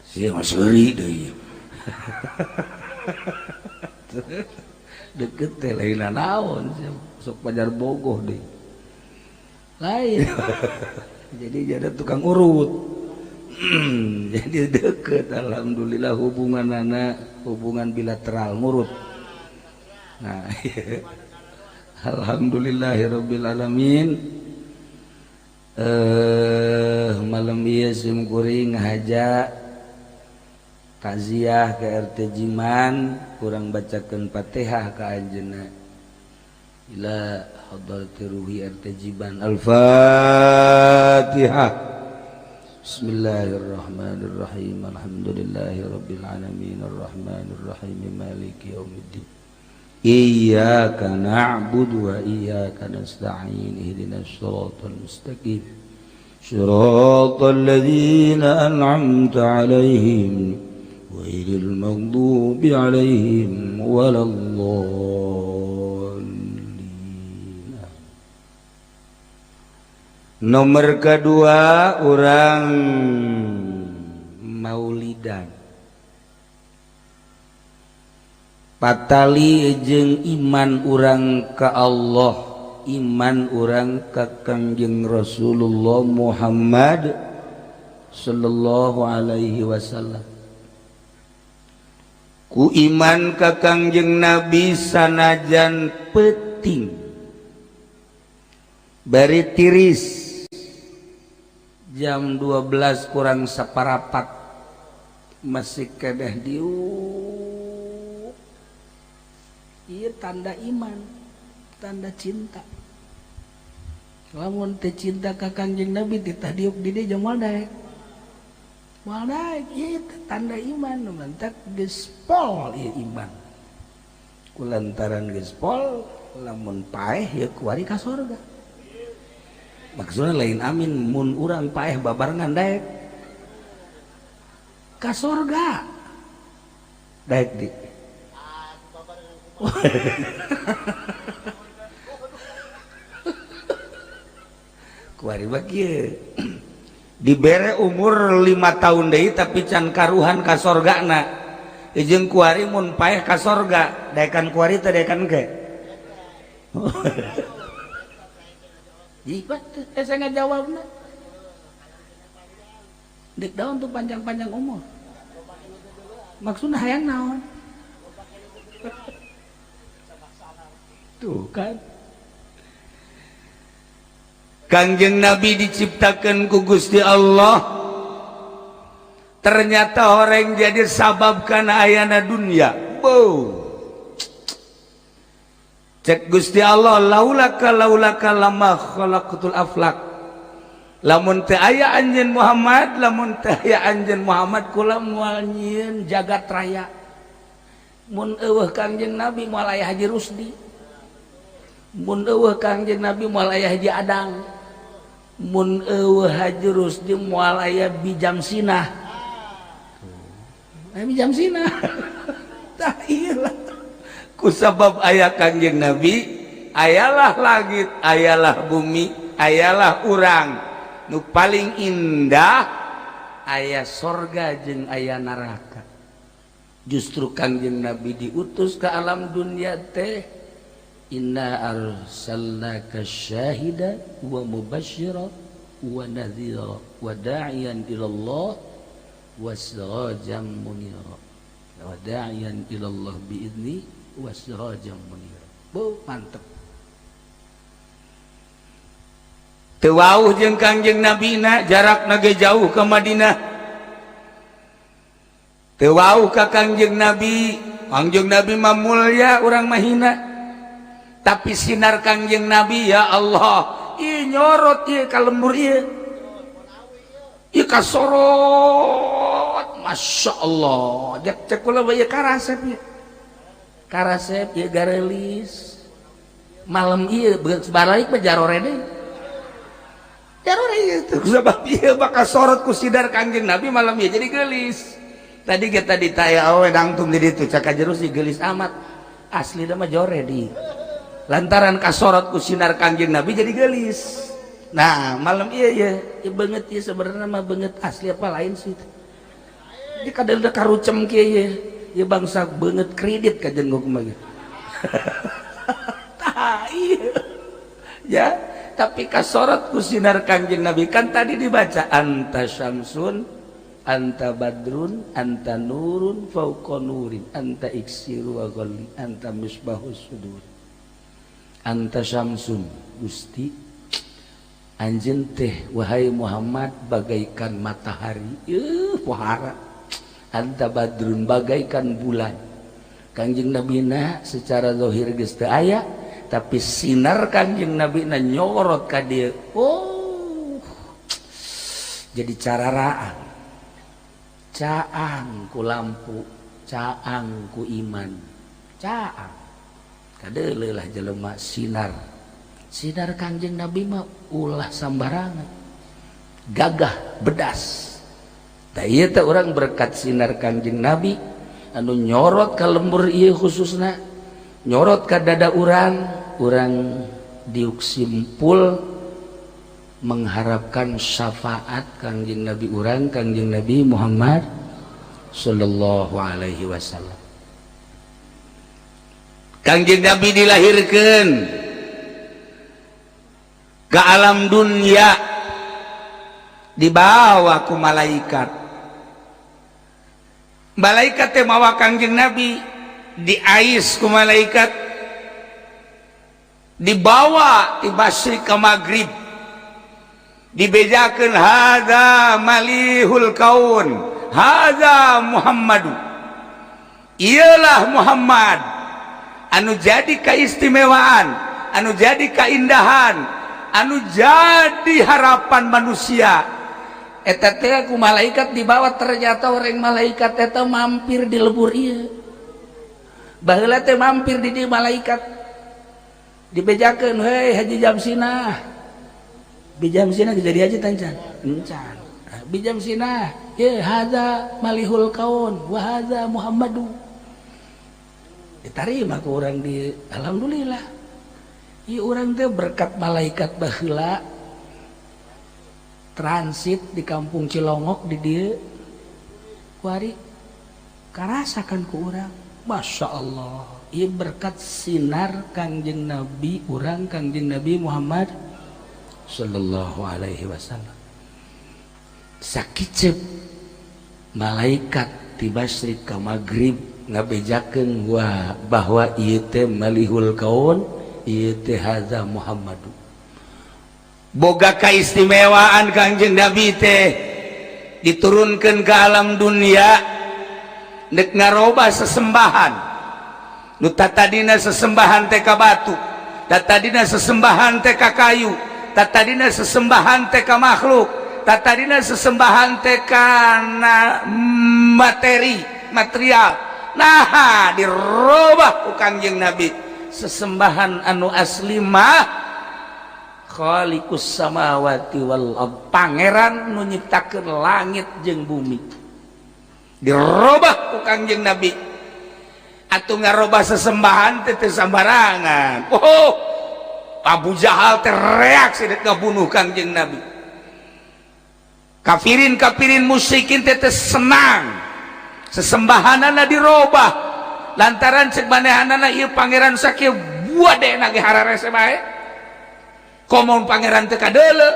sia masuri deui deket teh lain naon sok pajar bogoh deui lain jadi jadi tukang urut jadi deket alhamdulillah hubungan bilateral ngurut nah alhamdulillahirabbil alamin malam ieu Simkuring ngahaja taziah ke RT Jiman kurang bacakeun Fatihah ka anjeunna ila hadrati ruhi RT Jiman Al-Fatihah. Bismillahirrahmanirrahim. Alhamdulillahirabbil alamin arrahmanir rahim maliki yaumiddin. Iyyaka na'budu wa iyyaka nasta'in ihdinas siratal mustaqim. Shiratal ladzina an'amta 'alaihim ghairil maghdubi 'alaihim waladdallin. Nomor kedua orang maulidan patali jeung iman urang ka Allah iman urang ka Kangjeng Rasulullah Muhammad sallallahu alaihi wasallam ku iman ka Kangjeng Nabi sanajan penting bari tiris jam 12 kurang saparapat masih kedah diuk ieu tanda iman tanda cinta lamun teh cinta ka Kangjeng Nabi titah diuk di dieu jeung moal daek ieu tanda iman mantak geus pol ieu iman kulantaran geus pol lamun paeh ieu kuari ka surga maksudnya lain amin mun urang paeh babarengan daek ka surga daek di kuari mah kieu dibere umur 5 tahun deui tapi can karuhan ka surgana jeung kuari mun paeh ka surga daekan kuari teh daekan ke Ibat, saya nggak jawabnya. Dek daun tuh panjang-panjang umur. Maksudnya hayang naon? Tuh kan. Kangjeng Nabi diciptakan ku Gusti Allah. Ternyata orang jadi sabab kana ayana dunia. Bow. Cek Gusti Allah laulaka lama khalaqatul aflak lamun teu aya anjeun Muhammad lamun teu aya anjeun Muhammad kula moal nyieun jagat raya mun eueuh Kangjeng Nabi moal aya Haji Rusdi mun eueuh Kangjeng Nabi moal aya Haji Adang mun eueuh Haji Rusdi moal aya Bijam Sinah Bijam Sinah tah ieu kusabab ayah Kangjeng Nabi ayalah langit ayalah bumi ayalah urang nu paling indah ayah sorga jeung ayah neraka justru Kangjeng Nabi diutus ke alam dunia teh inna arsalnaka syahidan wa mubasysyiran wa nadhira wa da'iyan ilallah wa sirajan munira wa da'iyan ilallah biidni wasirajam munir. Bu mantep. Teu wauh jeung Kangjeng Nabi na jarakna ge jauh ke Madinah. Teu wauh ka Kangjeng Nabi Kangjeng Nabi mah mulia urang mah hina. Tapi sinar Kangjeng Nabi ya Allah, ieu nyorot ieu ka lembur ieu. Ieu kasorot, Masya Allah. Cek kula ieu karasep ieu. Karasep ieu garelis. Malam ieu balik mah jarore deui. Jarore ieu sabab ieu bakal sorot ku sinar Kangjeng Nabi malam ieu jadi geulis. Tadi kita ditanya awe dangtum di ditu caka jerus si geulis amat. Asli mah jore di. Lantaran kasorot ku sinar Kangjeng Nabi jadi geulis. Nah, malam iya beungeut ieu sebenarnya mah beungeut asli apa lain sih. Di kadang-kadang karucem kieu ieu. Ieu bangsa beungeut kredit ka jenggok mah. Tah ieu. Ya, tapi kasorot ku sinar Kangjeng Nabi kan tadi dibaca anta syamsun, anta badrun, anta nurun fauqa nurin, anta iksiru wa ghalli, anta misbahus sudur. Anta syamsun, Gusti anjeun teh wahai Muhammad bagaikan matahari, pohara. Anta badrun bagaikan bulan. Kangjeng Nabi na secara zahir geus teu aya, tapi sinar Kangjeng Nabi na nyorot ka dieu. Oh. Jadi cararaan. Caang ku lampu, caang ku iman. Caang. Kadeuleuh lah jelema sinar. Sinar Kangjeng Nabi mah ulah sambarangan. Gagah, bedas. Da ieu teh urang berkat sinar Kangjeng Nabi anu nyorot ka lembur ieu khususna, nyorot ka dada urang diuk simpul mengharapkan syafaat Kangjeng Nabi urang, Kangjeng Nabi Muhammad sallallahu alaihi wasallam. Kangjeng Nabi dilahirkeun ke alam dunia dibawa ku malaikat. Malaikat teh mawa Kangjeng Nabi diais ku malaikat, dibawa ti masyriq ka maghrib, dibejakeun hadza malihul kaun, hadza Muhammadu. Ialah Muhammad anu jadi keistimewaan, anu jadi keindahan, anu jadi harapan manusia. Eta teh ku malaikat dibawa, ternyata orang malaikat eta mampir di lebur ieu. Baheula teh mampir di dieu malaikat. Dibejakeun, hei Haji Jamsinah. Bijamsinah jadi haji tancan. Encan. Bijamsinah, ye hadza malihul kaun wa hadza Muhammadu. Diterima ku urang di alhamdulillah. Ieu urang teh berkat malaikat baheula transit di kampung Cilongok di dieu kuari karasakan ku urang. Masya Allah, ieu berkat sinar Kangjeng Nabi urang, Kangjeng Nabi Muhammad sallallahu alaihi wasallam. Sakicep malaikat ti masyriq ka maghrib ngabejakeun bahwa ieu teh malihul kaun, ieu teh hadza Muhammadu. Boga kaistimewaan Kangjeng Nabi teh diturunkeun ke alam dunia nek ngaroba sesembahan. Nu tatadina sesembahan teh ka batu, tatadina sesembahan teh ka kayu, tatadina sesembahan teh ka makhluk, tatadina sesembahan teh kana material. Nah, dirubah ku Kangjeng Nabi. Sesembahan anu asli mah khaliqus samawati wal ard, pangeran nu nyiptakeun langit jeung bumi. Dirubah ku Kangjeng Nabi. Atuh ngarobah sesembahan teh teu sambarangan. Oh, Abu Jahal teh reaksi dek ngabunuh Kangjeng Nabi. Kafirin musyrikin teh senang. Sesembahanana dirobah lantaran cek manehanana ieu pangeran sakieu buadena ge hararese bae. Komun pangeran teh kadeuleu.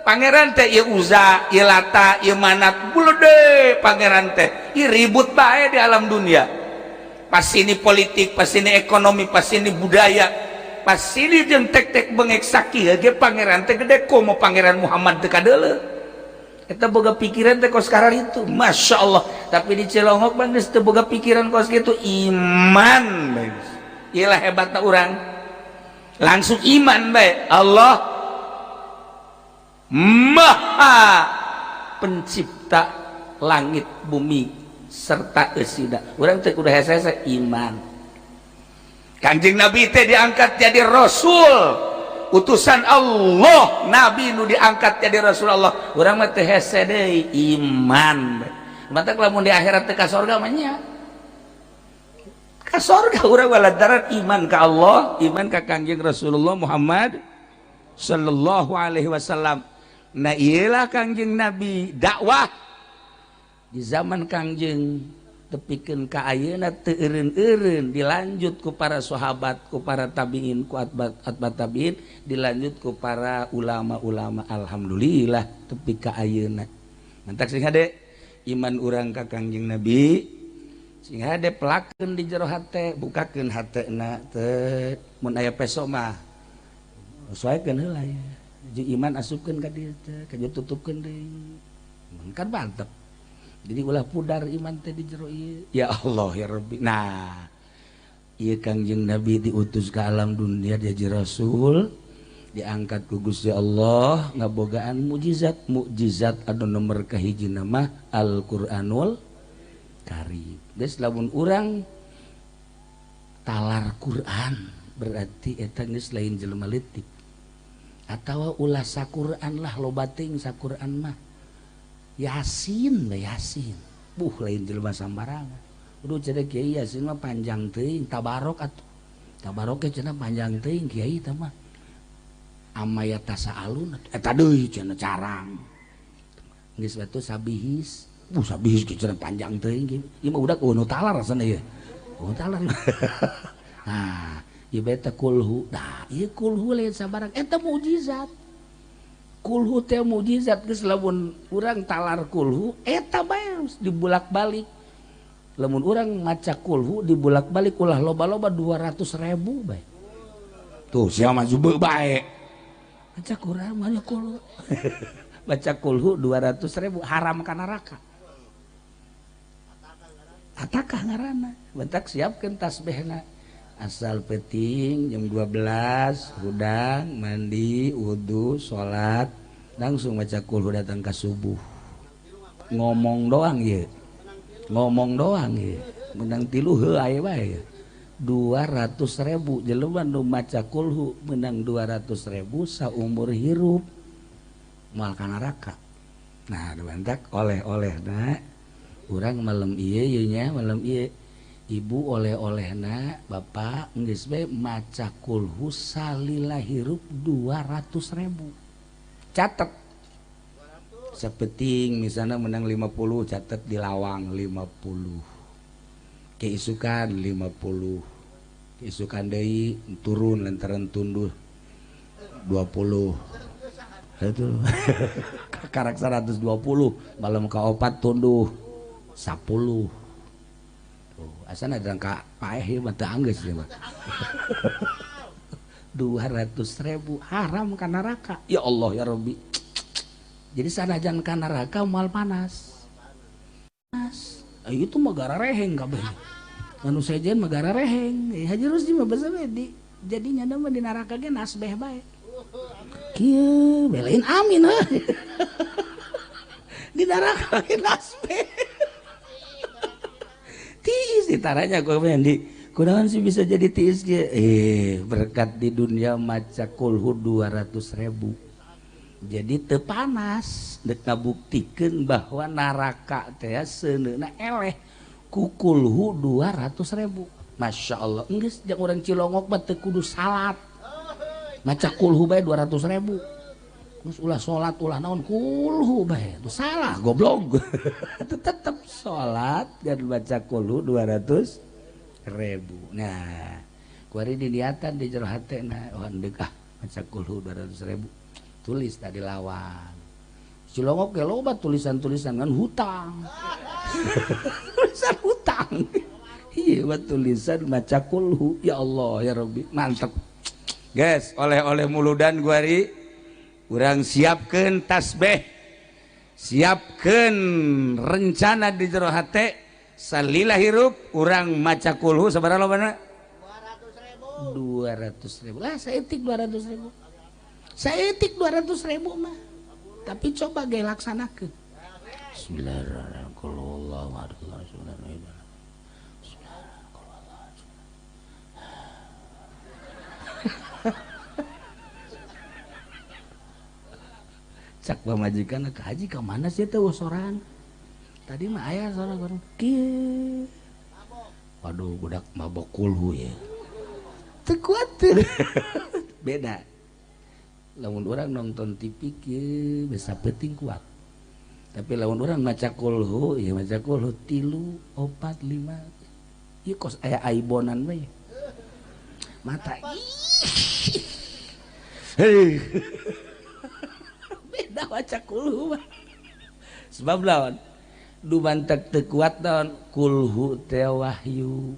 Pangeran teh ieu Uza, ieu Lata, ieu Manat, buleude pangeran teh. Ieu ribut bae di alam dunia. Pas ini politik, pas ini ekonomi, pas ini budaya, pas ini jeung tek-tek bengek sakieu ge pangeran teh gede komo pangeran Muhammad teh kadeuleu. Eta boga pikiran teh kos karar itu, masya Allah. Tapi di Cilongok bang geus teu boga pikiran kos gitu, iman bang. Iyalah hebatna urang. Langsung iman bae. Allah Maha Pencipta langit bumi serta eusina. Urang teh kudu hese-hese iman. Kanjeng Nabi teh diangkat jadi Rasul. Utusan Allah, Nabi nu diangkat jadi Rasulullah. Urang mah teh hese deui iman. Mata lamun di akhirat teh ka surga mah nya. Ka surga urang waladaran iman ka Allah, iman ka Kanjeng Rasulullah Muhammad sallallahu alaihi wasallam. Nah iyalah Kanjeng Nabi dakwah di zaman Kanjeng tepikeun ka ayeuna teu eureun-eureun, dilanjut ku para sahabat, ku para tabiin, ku atbat tabiin, dilanjut ku para ulama-ulama. Alhamdulillah tepi ka ayeuna. Mantak sing hade iman urang ka Kanjeng Nabi, sing hade pelakeun di jero hate, bukakeun hatena teh mun aya peso mah soekeun heula ya. Jeung iman asupkeun ka dieu teh, kaju tutupkeun deui. Kan mantep. Jadi ulah pudar iman teh di jero ieu. Ya Allah ya Rabbi. Nah, ieu Kangjeng Nabi diutus ke alam dunia jadi rasul, diangkat ku Gusti Allah, ngabogaan mukjizat. Mukjizat anu nomor kahiji nama Al-Qur'anul Karim. Geus lamun urang talar Quran berarti eta geus lain jelema leutik. Atawa ulah saquran lah loba teuing saquran mah. Yasin lah Yasin, lain jelema sambarangan. Udah cenah Kiai Yasin mah panjang teuing, tabarok atuh. Tabarok ge cenah panjang teuing Kiai tah mah. Amaya tasaalun eta deui cenah carang. Geus batu sabihis. Sabihis ge cenah panjang teuing. Ieu mah udah nu talar rasana ieu. Talar. Nah, ieu beta kulhu. Nah, ieu kulhu lain sabarang eta mukjizat. Kulhu teh mukjizat geus lamun urang talar kulhu eta bae dibulak-balik. Lamun urang maca kulhu dibulak-balik ulah loba-loba 200.000 bae. Tuh sia mah jubeu bae. Maca Quran mah kulhu. Baca kulhu 200.000 haram ka neraka. Atakah ngaranna? Bentak siapkeun tasbihna. Asal peting jam 12 hudang mandi wudu salat langsung baca kulhu datang ke subuh. Ngomong doang ye, ngomong doang ye, menang tilu heuai bae 200.000 jelema nu maca kulhu menang 200.000 saumur hirup moal ka neraka. Nah bantak oleh-oleh nah urang malam ieu nya malam ieu ibu oleh-olehna bapak geus bae maca kulhu salila hirup 200.000. Catet sapeting misalnya menang 50 catet di lawang 50 keisukan 50 keisukan deui turun lantaran tunduh 20 itu karak 120 malam kaopat tunduh 10 asana dangka paeh mah teu anggeus ieu mah 200.000 haram ka neraka. Ya Allah ya Rabbi. Jadi sanajan ka neraka moal panas. Itu mah gara reheng kabeh. Anu sejen mah gara reheng. Haji Rusdi mah basa we di jadinya mah di neraka ge nasbeh bae. Kieu belain amin heuh. Di neraka ge nasbeh. Tiis ditaranya gue di kunaon sih bisa jadi tiis ge berkat di dunia maca kulhu 200.000 jadi teu panas dek ngabuktikeun bahwa neraka teh seuneuna eleh ku kulhu 200.000. Masya Allah geus jeung urang Cilongok mah teu kudu salat maca kulhu bae 200.000 terus ulah sholat ulah naon kulhu bae itu salah goblok. Tetep sholat dan baca kulhu 200.000. Nah kuari diniatan di jero hatena handeuh baca kulhu 200.000 tulis tadi lawan Cilongok ge loba tulisan-tulisan kan hutang. Tulisan hutang. Iya buat tulisan baca kulhu. Ya Allah ya Rabbi mantep. Guys oleh-oleh muludan guari urang siapkeun tasbih siapkan rencana di jero hate salila hirup urang maca kulhu sabaraha lobana 200.000 lah saeutik 200.000 saeutik 200.000 mah tapi coba ge laksanakeun Bismillahirrahmanirrahim cak pamajikan ke haji ke mana sih tuh sorangan tadi mah ayah sorangan orang kieu waduh budak mabok kulhu ya teu kuat beda lamun orang nonton TV kieu bisa penting kuat tapi lamun orang maca kulhu ya maca kulhu 3 4 5 ieu kos aya aibonan we mata heuh beda waca kulhu sebab lawan dumantek teu kuat naon kulhu teh wahyu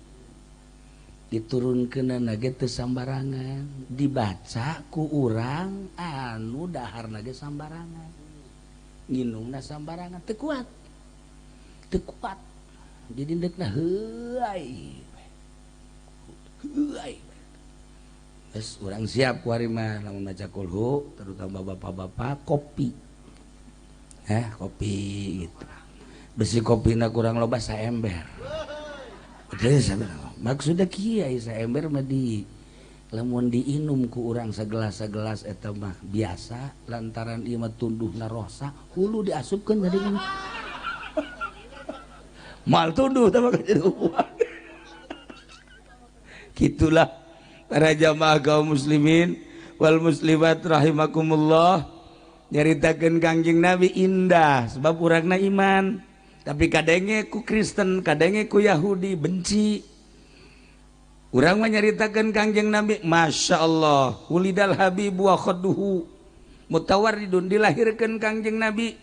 diturunkeunna ge teu sambarangan dibaca ku urang anu daharna ge sambarangan nginungna sambarangan teu kuat jadi ndekna heuai terus orang siap kuari mah lamun maca kulhu terutama bapak-bapak kopi kopi gitu besi kopina kurang loba saember maksudnya kieu saember mah di lamun diinum ku urang sagelas eta mah biasa lantaran ieu mah tunduhna rosa hulu diasupkeun jadi mal tunduh teh mah jadi gitulah para jamaah kaum muslimin wal muslimat rahimakumullah nyaritakeun Kangjeng Nabi indah sebab urangna iman tapi kadenge ku Kristen kadenge ku Yahudi benci urang mah nyaritakeun Kangjeng Nabi Masya Allah ulidal habibu wa khadduhu mutawarridun dilahirkeun Kangjeng Nabi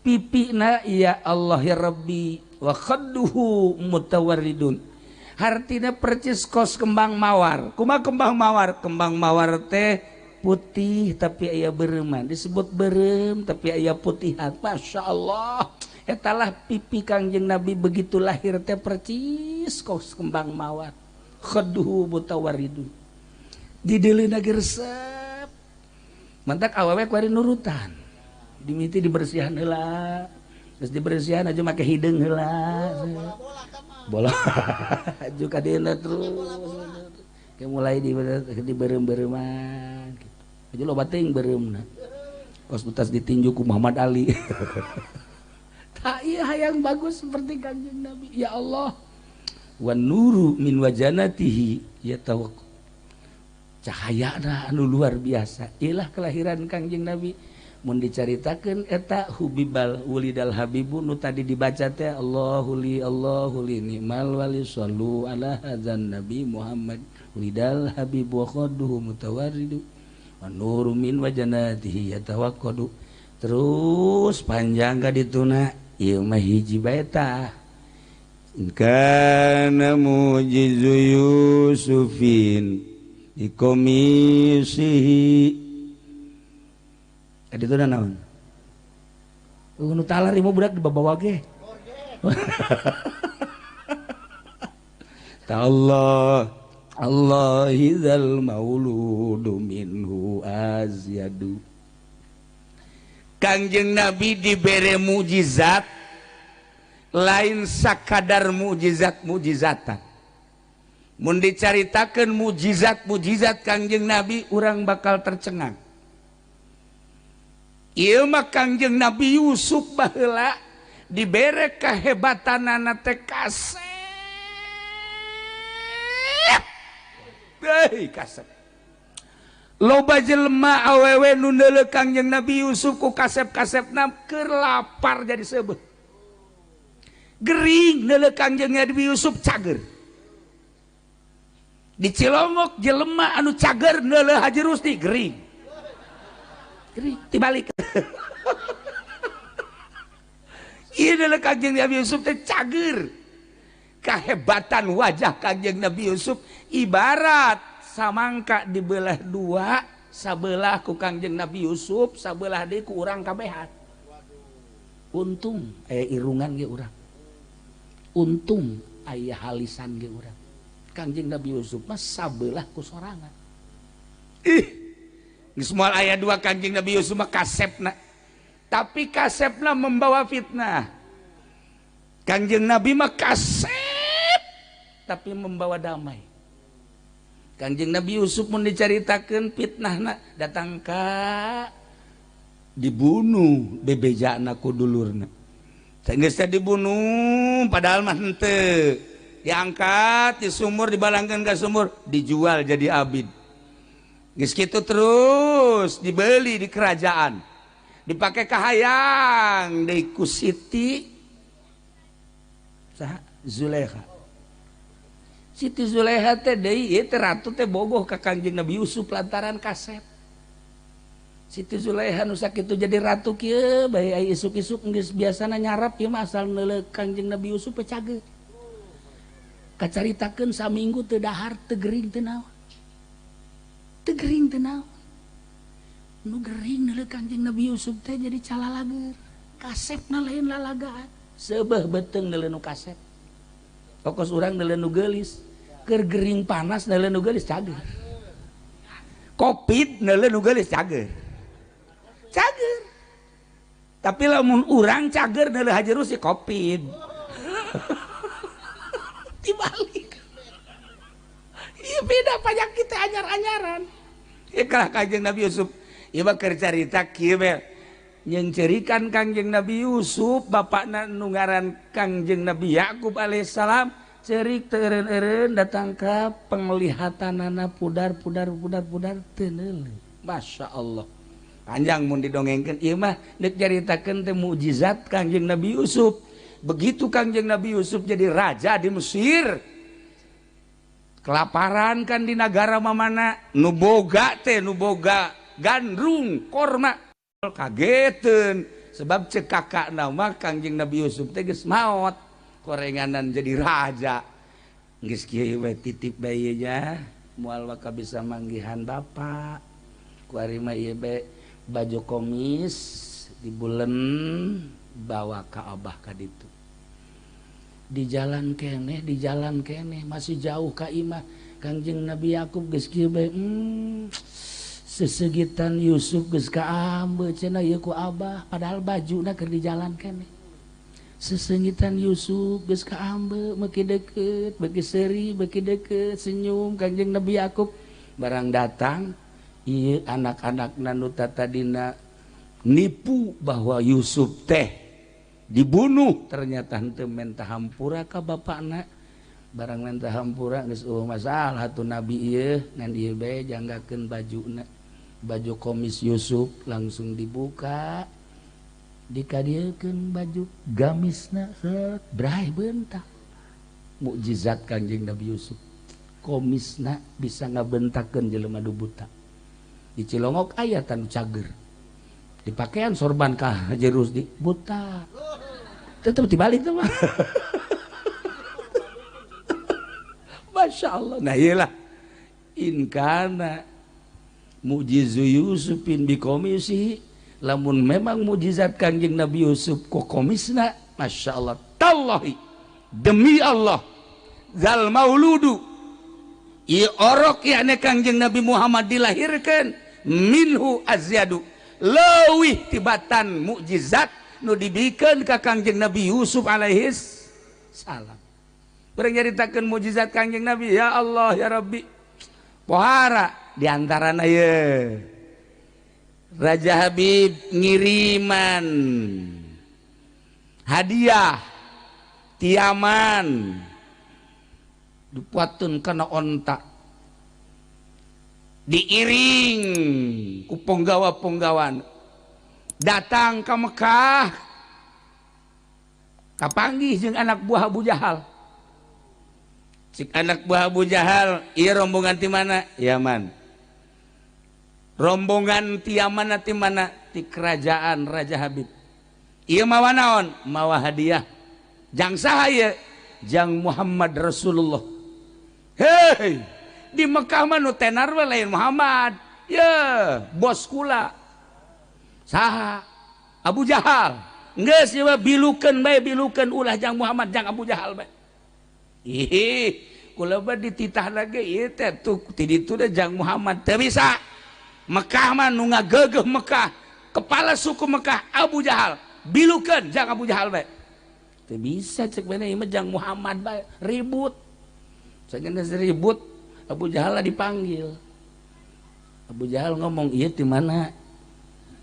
pipina ya Allah ya Rabbi wa khadduhu mutawarridun hartina percis kos kembang mawar kumaha kembang mawar teh putih tapi aya bereuman disebut berem tapi aya putihan Masya Allah etalah pipi Kangjeng Nabi begitu lahir teh percis kos kembang mawar khadduhu mutawarridun dideulina ge resep mantak awewe kuari nurutan dimiti dibersihan heula geus dibersihan aja make hideung heula bola aju ka dina terus ke mulai di berem-bereman gitu. Aja loba teuing bereumna. Kos utas ditinju ku Muhammad Ali. Tak iya hayang bagus seperti Kanjeng Nabi. Ya Allah. Wan nuru min wajanatihi ya tawakkul. Cahayana anu luar biasa. Iyalah kelahiran Kanjeng Nabi. Mun dicaritakeun eta hubibal wulidal habibu nu tadi dibaca teh Allahu li ni'mal wali sallu ala hadzan nabi Muhammad wulidal habibu wa khadduhu mutawarridu wa nuru min wajanatihi yatawaqqadu terus panjang ka dituna ieu mah hiji bae tah kana mujizu yusufin ikomisihi itu dah naon? Nu talar imah budak dibawa ge. Allahizal mauludu minhu azyadu. Kangjeng Nabi dibere mujizat lain sakadar mujizat-mujizatan. Mun dicaritakeun mujizat Kangjeng Nabi urang bakal tercengang. Ieu mah Kangjeng Nabi Yusuf baheula dibere kahebatanana teh kasep. Kasep. Loba jelema awewe nu neuleuh Kangjeng Nabi Yusuf ku kasep-kasepna keur lapar jadi seubeuh. Gering neuleuh Kangjeng Nabi Yusuf cager. Di Cilongok jelema anu cager neuleuh Haji Rusdi gering. Dibalik ieu adalah Kangjeng Nabi Yusuf teh cager kahebatan wajah Kangjeng Nabi Yusuf ibarat samangka dibelah dua sabelah ku Kangjeng Nabi Yusuf sabelah deui ku urang kabehan untung aya irungan ge urang untung aya halisan ge urang Kangjeng Nabi Yusuf mah sabelah ku sorangan geus moal aya dua Kangjeng Nabi Yusuf mah kasepna tapi kasepna membawa fitnah Kangjeng Nabi mah kasep tapi membawa damai Kangjeng Nabi Yusuf mun dicaritakeun fitnahna datang ka dibunuh bebejana ku dulurna geus dibunuh padahal mah henteu diangkat di sumur dibalangkeun ka sumur dijual jadi abid geus kitu terus dibeli di kerajaan dipake kahayang deui ku Siti saha Zulekha Siti Zulekha teh deui ieu teh ratu teh bogoh ka Kangjeng Nabi Yusuf lantaran kasep Siti Zulekha nu sakitu jadi ratu kieu bae aya isuk-isuk geus biasana nyarap ieu mah asal neuleuh Kangjeng Nabi Yusuf teh cageut kacaritakeun saminggu teu dahar teu gering teu naon teu gering teu naon nu gering neuleuh Kangjeng Nabi Yusuf teh jadi calalager kasepna lain lalagaan seubeuh beuteung neuleuh nu kasep pokos urang neuleuh nu geulis keur gering panas neuleuh nu geulis cager covid neuleuh nu geulis cager tapi lamun urang cager neuleuh Haji Rusi covid dibalik iya beda penyakit anyar-anyaran ikhlas Kangjeng Nabi Yusuf ieu mah keur carita kieu we nyencerikan Kangjeng Nabi Yusuf bapakna nu ngaran Kangjeng Nabi Yakub alaihissalam cerik teureun-eureun datang ka penglihatanana pudar teu neuleuh Masya Allah panjang mun didongengkeun ieu mah deuk caritakeun teh mukjizat Kangjeng Nabi Yusuf begitu Kangjeng Nabi Yusuf jadi raja di Mesir kelaparan kan di negara mamana nu boga gandrung korma kageteun sebab cek kakakna mah Kangjeng Nabi Yusuf teh geus maot korenganan jadi raja geus kieu we titip bae nya moal waka bisa manggihan bapak ku ari mah ieu bae baju komis di bulan bawa ke abah ka ditu di jalan kene masih jauh ka imah Kangjeng Nabi Yakub geus kieu bae sesegitan Yusuf geus kaambeut cenah ieu ku abah padahal bajuna keur di jalan kene sesengitan Yusuf geus kaambeut beuki deukeut beuki seuri beuki deukeut senyum Kangjeng Nabi Yakub barang datang ieu anak-anakna nu tadina nipu bahwa Yusuf teh dibunuh ternyata henteu menta hampura ka bapakna barang menta hampura geus masalah atuh nabi ieu ngan ieu bae janggakeun bajuna baju komis Yusuf langsung dibuka dikadiekeun baju gamisna set brai bentak mukjizat Kangjeng Nabi Yusuf komisna bisa ngabentakkeun jelema nu buta di Cilongok aya tanu cager di pakaian sorban ka Haji Rusdi buta tetep dibalik tuh Masya Allah nah iyalah inkana mujizu Yusufin bi komisi lamun memang mujizat Kangjeng Nabi Yusuf ku komisna Masya Allah tallahi demi Allah zal mauludu ieu orok yakni Kangjeng Nabi Muhammad dilahirkan minhu azyadu leuwih tibatan mukjizat nu dibikeun ka Kangjeng Nabi Yusuf alaihis salam. Urang nyaritakeun mukjizat Kangjeng Nabi ya Allah ya Rabbi. Pohara diantarana ye Raja Habib ngiriman hadiah tiaman dipuatkeun kana onta diiring ku penggawa-penggawan datang ke Mekah kapanggih jeung anak buah Abu Jahal cik anak buah Abu Jahal ieu rombongan ti mana Yaman rombongan ti Yaman ti mana ti kerajaan Raja Habib ieu mawa naon mawa hadiah jang saha ieu jang Muhammad Rasulullah hei di Mekah mah nu tenar we lain Muhammad ya bos kula saha Abu Jahal geus ieu bilukeun bae bilukeun ulah jang Muhammad jang Abu Jahal bae. Ih, kula mah dititahna ge ieu teh tuh ti ditu teh jang Muhammad teu bisa. Mekah mah nu ngageugeuh Mekah, kepala suku Mekah Abu Jahal, bilukeun jang Abu Jahal bae. Teu bisa cek bener ieu mah jang Muhammad bae, ribut. Sageuna ribut, Abu Jahal dipanggil. Abu Jahal ngomong, "Ieu di mana?"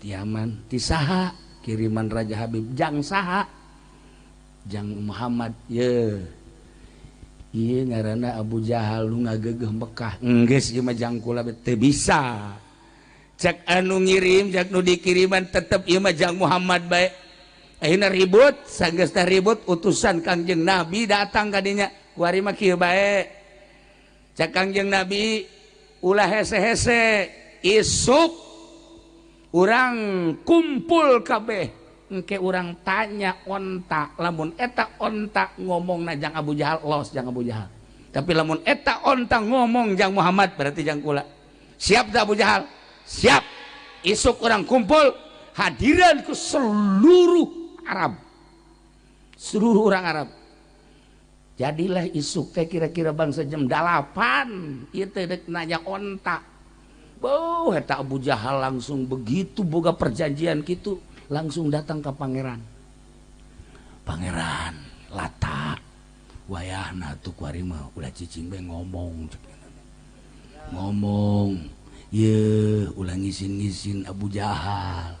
"Di Yaman." "Ti saha?" "Kiriman Raja Habib." "Jang saha?" "Jang Muhammad." "Ye. Ieu ngaranna Abu Jahal nu ngageugeuh Mekah." "Enggeus ieu mah jang kula teu bisa." Cek anu ngirim, cek nu dikiriman tetep ieu mah jang Muhammad bae. Ayeuna ribut, sanggeusna ribut utusan Kangjeng Nabi datang ka dinya. "Kuari mah kieu bae." Cek Kangjeng Nabi ulah hese-hese isuk urang kumpul kabeh engke urang tanya onta lamun eta onta ngomong na jang Abu Jahal los jang Abu Jahal tapi lamun eta onta ngomong jang Muhammad berarti jang kula. Siap dah Abu Jahal? Siap. Isuk urang kumpul hadiran ku seluruh Arab, seluruh orang Arab. Jadilah isuk teh kira-kira bangsa jam 8 ieu teh dek nanya onta. Boh eta Abu Jahal langsung begitu boga perjanjian kitu langsung datang ke pangeran. "Pangeran, lata wayahna tuh kuari mah ulah cicing bae ngomong." Ngomong, "Ye ulah ngisin-ngisin Abu Jahal.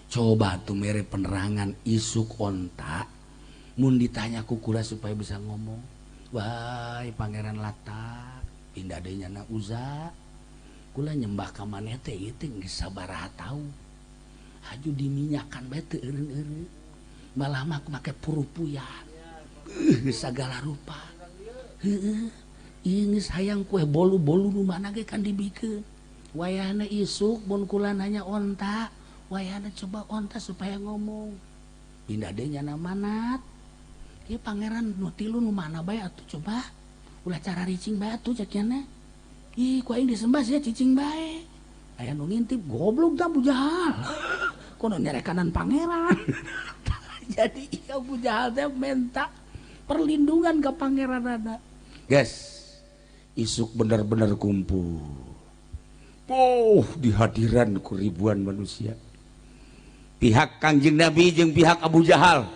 Coba tuh mere penerangan isuk onta. Mun ditanya ku kula supaya bisa ngomong." "Wah, pangeran lata, pindah deui nyana uza. Kula nyembah ka maneh teh ieu teh geus sabaraha tahu. Haju diminyakan bae teu eureun-eureun. Malah mah make purupuyan. Sagala rupa. Heeh. Ieu geus hayang kue bolu-bolu nu mana ge kan dibikeun. Wayahna isuk mun kula nanya onta, wayahna coba onta supaya ngomong. Pindah deui nyana manat. Ieu pangeran nu tilu nu mana bae atuh coba. Ulah cara ricing bae atuh cekiana. Ih, ku aing disembah sia cicing bae. Aya nu ngintip goblok da Abu Jahal." Kono nyerekanan pangeran. Jadi Abu Jahal teh minta perlindungan ke pangeran ada. Guys, isuk benar-benar kumpul. Di hadiran ku ribuan manusia. Pihak Kangjeng Nabi jeung pihak Abu Jahal.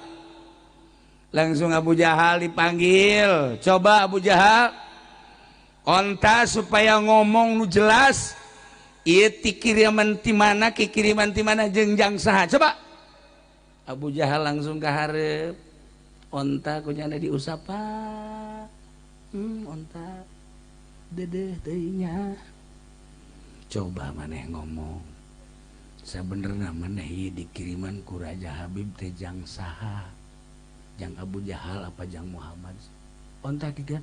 Langsung Abu Jahal dipanggil. "Coba Abu Jahal, onta supaya ngomong nu jelas. Ieu ti kiriman ti mana, kiriman ti mana jeung jang saha. Coba." Abu Jahal langsung ka hareup. Onta kunyana diusapa. Onta dedeh teuing nya. "Coba maneh ngomong. Sabenerna maneh ieu dikiriman ku Raja Habib teh jang saha? Jang Abu Jahal apa jang Muhammad?" Onta kieu.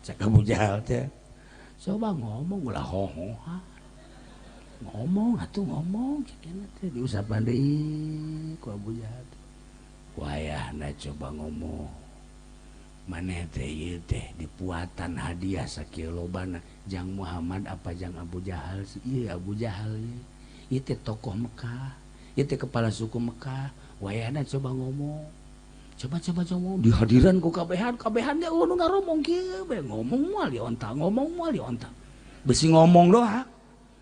Cak Abu Jahal teh, "Coba ngomong ulah hohohan. Ngomong atuh ngomong." Cekeuna teh diusapan deui ku Abu Jahal. "Wayahna coba ngomong. Maneh teh ieu teh dipuatan hadiah sakieu lobana jang Muhammad apa jang Abu Jahal sih?" "Ieu Abu Jahal ieu teh tokoh Mekah, ieu teh kepala suku Mekah. Wayahna coba ngomong. Coba ngomong." Di hadiran ku kabehan ge nu ngaromong kieu bae ngomong moal di onta, ngomong moal di onta. Besi ngomong doang.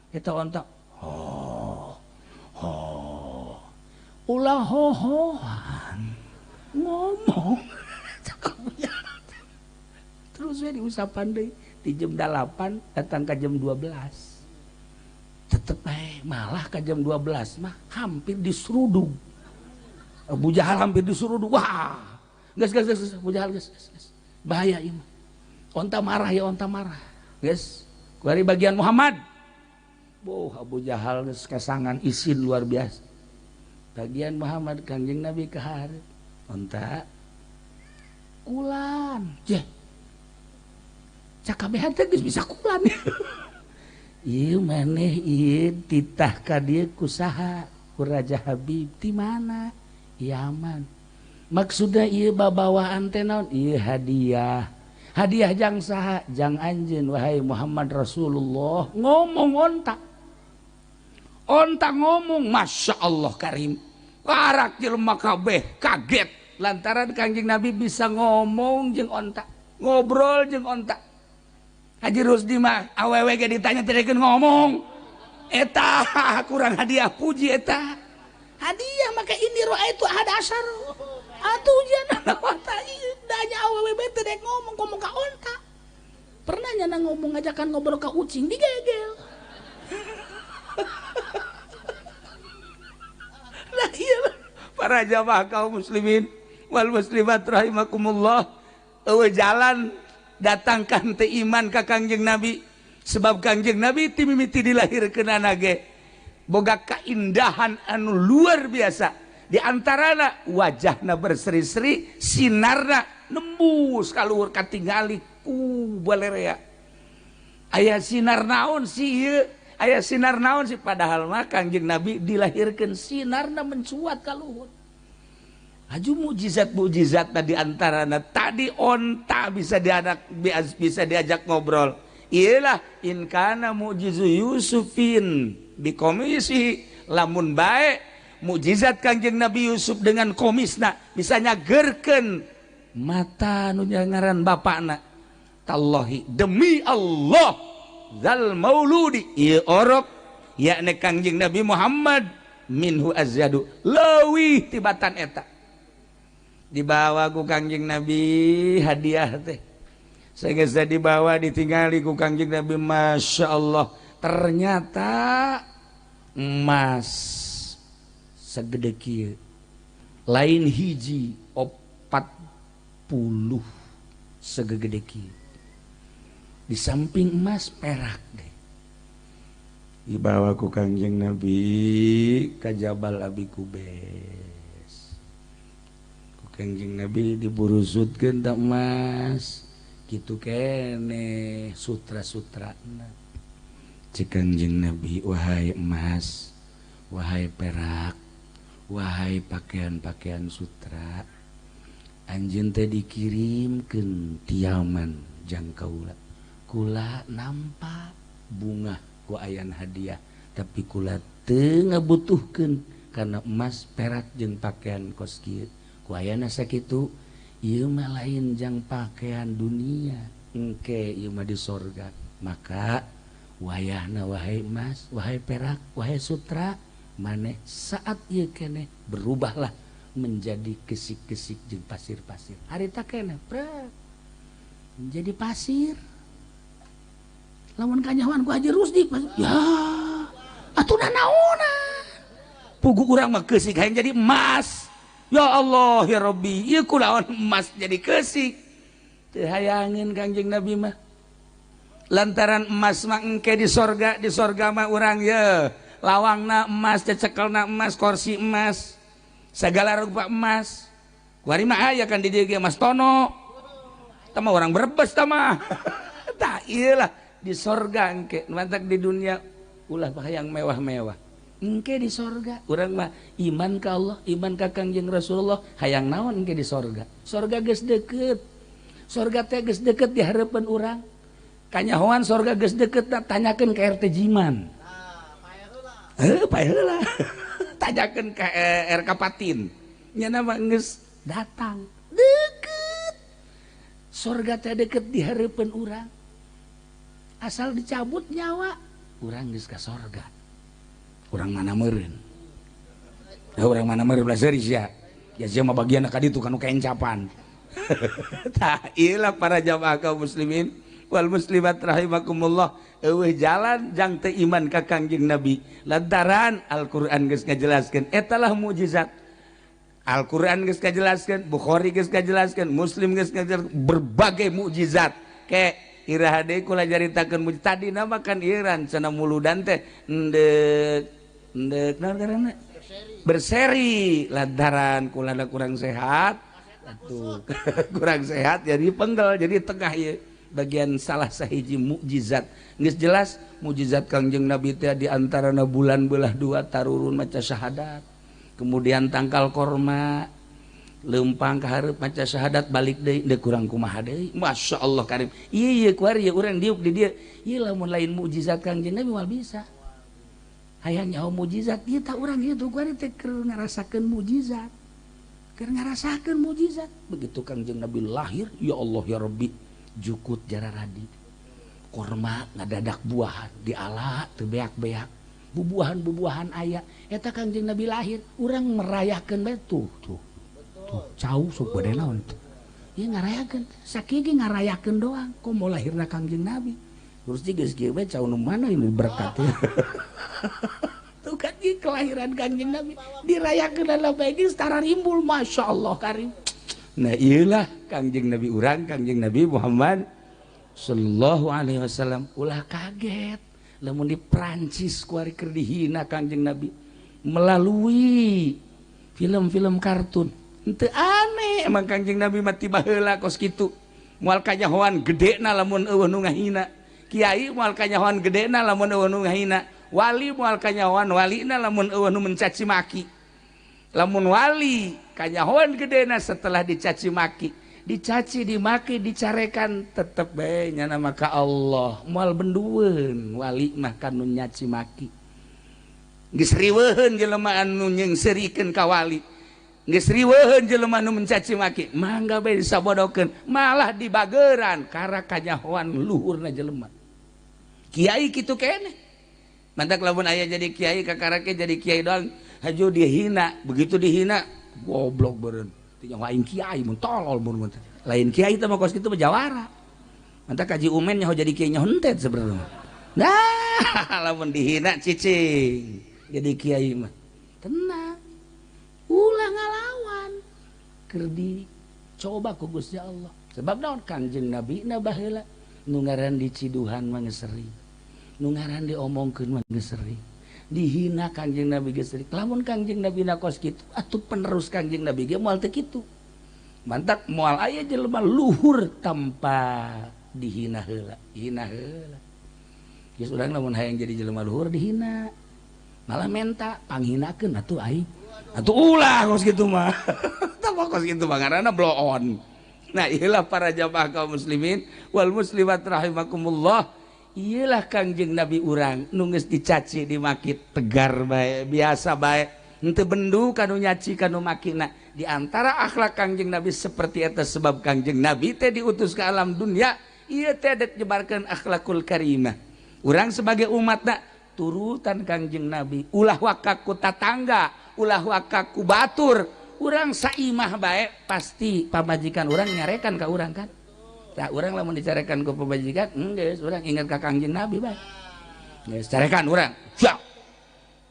Eta onta, ulah hohohan. Ngomong. Terus we diusapan deui di jam 8 datang ka jam 12. Tetep bae malah ka jam 12 mah hampir diseruduk. Abu Jahal hampir diseruduk. Wah, gas Abu Jahal gas. Bahaya ieu mah. Onta marah ya, onta marah. Guys, dari bagian Muhammad. Abu Jahal geus kasangan isin luar biasa. Bagian Muhammad Kangjeng Nabi ka hareup. Onta kulan. Jeh. Cakabehan teh geus bisa kulan. Ieu maneh ieu titah ka dieu ku saha? Ku Raja Habib di mana? Yaman. Maksudna ieu babawaan teh naon? Ieu hadiah. Hadiah jang saha? Jang anjeun wahai Muhammad Rasulullah. Ngomong onta. onta ngomong, Masya Allah Karim, warak jelema kabeh kaget lantaran Kangjeng Nabi bisa ngomong jeung onta, ngobrol jeung onta. Haji Rusdi mah awewe ge ditanya teh ngomong, eta kurang hadiah puji eta hadiah maka ini roa itu ada asar atuh jangan wata danya awewe bete dek ngomong ka onta. Pernah nyana ngomong ngajakan ngobrol ka ucing digegel. Lah iya para jamaah kaum muslimin wal muslimat rahimakumullah, eueuh jalan datangkan teh iman ka Kangjeng Nabi, sebab Kangjeng Nabi ti mimiti dilahirkeunana ge boga kaindahan anu luar biasa, di antarana wajahna berseri-seri, sinarna nembus kaluhur katingali ku balerea. Aya sinar naon sih ieu? Aya sinar naon sih, padahal mah Kangjeng Nabi dilahirkeun sinarna mencuat ka luhur. Aju mujizat tadi antarana tadi onta bisa diajak ngobrol. Iyalah in kana mujizu Yusufin bikomisi, lamun bae mujizat Kangjeng Nabi Yusuf dengan komisna bisa nyagerkeun mata nu ngaran bapakna. Tallahi demi Allah zal mauludi ieu orok yakni Kangjeng Nabi Muhammad minhu azyadu leuwih tibatan eta. Dibawa ku Kangjeng Nabi hadiah teh sagesa dibawa ditinggali ku Kangjeng Nabi, Masya Allah ternyata emas segede kieu lain hiji 40 segede kieu. Di samping emas perak deh dibawa ku Kangjeng Nabi ka Jabal Abi Kubais. Ku Kangjeng Nabi diburusutkeun da emas kitu kene sutra-sutrana. Cek Kangjeng Nabi, wahai emas, wahai perak, wahai pakaian-pakaian sutra, anjeun teh dikirimkeun ti Yaman jang kaula. Kula nampak bunga ku ayan hadiah, tapi kula teu ngabutuhkeun karena emas perak jeung pakaian kos kieu. Ku ayana sakitu ieu mah lain jang pakaian dunia, engke ieu mah di sorga. Maka wayahna wahai emas, wahai perak, wahai sutra, maneh saat ieu keneh berubahlah menjadi kesik-kesik jeung pasir-pasir. Harita keneh prak menjadi pasir. Lamun kanyawan ku Haji Rusdi ya atuh naonan pugu urang mah keusik hayang jadi emas. Ya Allah ya Rabbi, ieu kunaon emas jadi keusik teu hayangeun Kangjeng Nabi mah. Lantaran emas mah engke di sorga mah urang ye lawangna emas, cecekelna emas, kursi emas, segala rupa emas. Kuari mah aya kan di dieu ge emas tono tah mah urang Brebes tah mah tah ieu lah di sorga engke mantak di dunia ulah hayang mewah-mewah engke di sorga. Urang mah iman ka Allah, iman ka Kangjeng Rasulullah, hayang naon engke di sorga. Sorga geus deukeut, sorga teh geus deukeut di hareupeun urang. Kanyahoan sorga geus deukeut, tanyakeun ka RT Jiman. Pae heula tanyakeun ka RK Patin nya mah geus datang deukeut. Sorga teh deukeut di hareupeun urang. Asal dicabut nyawa urang geus ka sorga. Urang mana meureun? Urang mana meureun belah seuri sia. Ya sia mah bagianna ka ditu kanu kencapan. Tah ieu para jamaah kaum muslimin wal muslimat rahimakumullah, eueuh jalan jang teu iman ka Kangjeng Nabi lantaran Al-Qur'an geus ngajelaskeun eta lah mukjizat. Al-Qur'an geus ngajelaskeun, Bukhari geus ngajelaskeun, Muslim geus ngajelaskeun berbagai mukjizat. Ke iraha deui kula jaritakeun mujizat tadi nama kan ieuran cenah muludan teh endek naon ngaranna berseri lantaran kulana kurang sehat atuh kurang sehat jadi penggel jadi tengah ieu bagian salah sahiji mukjizat geus jelas mukjizat Kangjeng Nabi teh di antarana bulan belah 2 tarurun maca syahadat, kemudian tangkal korma lempang ka hareup maca syahadat balik deui deuk kurang kumaha deui. Masya Allah Karim, ieu kuari urang diuk di dieu ieu lamun lain mukjizat Kangjeng Nabi moal bisa hayang nyaho mujizat kita orang itu gua teh keur ngarasakeun mujizat begitu Kangjeng Nabi lahir ya Allah ya Rabbi jukut jararadi korma ngadadak buahan diala teu beak-beak bubuahan aya eta Kangjeng Nabi lahir urang merayakeun bae tuh cau sok bade naon tuh ieu ngarayakeun sakigi ngarayakeun doang komo lahirna Kangjeng Nabi terus geus kieu bae cau nu mana ini berkat tuh kan kelahiran Kangjeng Nabi dirayakeun ala bae setara rimbul masyaallah karim nah ieulah Kangjeng Nabi urang Kangjeng Nabi Muhammad sallallahu alaihi wasallam ulah kaget lamun di Prancis kuari keur dihina Kangjeng Nabi melalui film-film kartun henteu aneh emang Kangjeng Nabi mati baheula kos kitu moal kanyahoan gedena lamun eueuh nu ngahina kiai moal kanyahoan gedena lamun eueuh nu ngahina wali moal kanyahoan walina lamun eueuh nu mencaci maki lamun wali kanyahoan gedena setelah dicaci maki dicaci dimaki dicarekan tetep bae nyana maka Allah moal bendueun wali mah kanu nyaci maki geus riweuheun jelema anu nyeungseurikeun ka wali geus riweuheun jelema anu mencaci maki mangga bae disabodokeun malah dibageuran kara kanyahoan luhurna jelema kiai kitu keneh mantak lamun aya jadi kiai kakarake jadi kiai doang haju dihina begitu dihina goblok beureun teu lain kiai mun tolol mun lain kiai teh mah kos kitu jawara mantak kaji umen nyaho jadi kiai nyaho henteu sebenarnya nah lamun dihina cicing jadi kiai mah tenang ulah ngalawan keur dicoba ku Gusti Allah sebab naon Kangjeng Nabi na baheula nu ngaran diciduhan mah geus sering nu ngaran diomongkeun mah geus sering dihina Kangjeng Nabi geus sering lamun Kangjeng Nabi na kos kitu atuh penerus Kangjeng Nabi ge moal teu kitu mantak moal aya jelema luhur tanpa dihina heula geus urang lamun hayang jadi jelema luhur dihina malah menta panghinakeun atuh aing atuh ulah kos kitu mah tah kos kitu mah ngaranna blow on. Nah iyalah para jamaah kaum muslimin wal muslimat rahimakumullah iyalah Kangjeng Nabi urang nu geus dicaci dimaki tegar bae biasa bae henteu bendu kanu nyaci kanu makina di antara akhlak Kangjeng Nabi seperti eta sebab Kangjeng Nabi teh diutus ke alam dunia ieu teh dek nyebarkeun akhlakul karimah urang sebagai umatna turutan Kangjeng Nabi ulah wakaku tatangga ulah wakaku batur urang saimah bae pasti pamajikan urang nyarekan ka urang kan tak urang lamun dicarekan ku pamajikan geus urang ingat ka Kangjeng Nabi bae geus carekan urang siap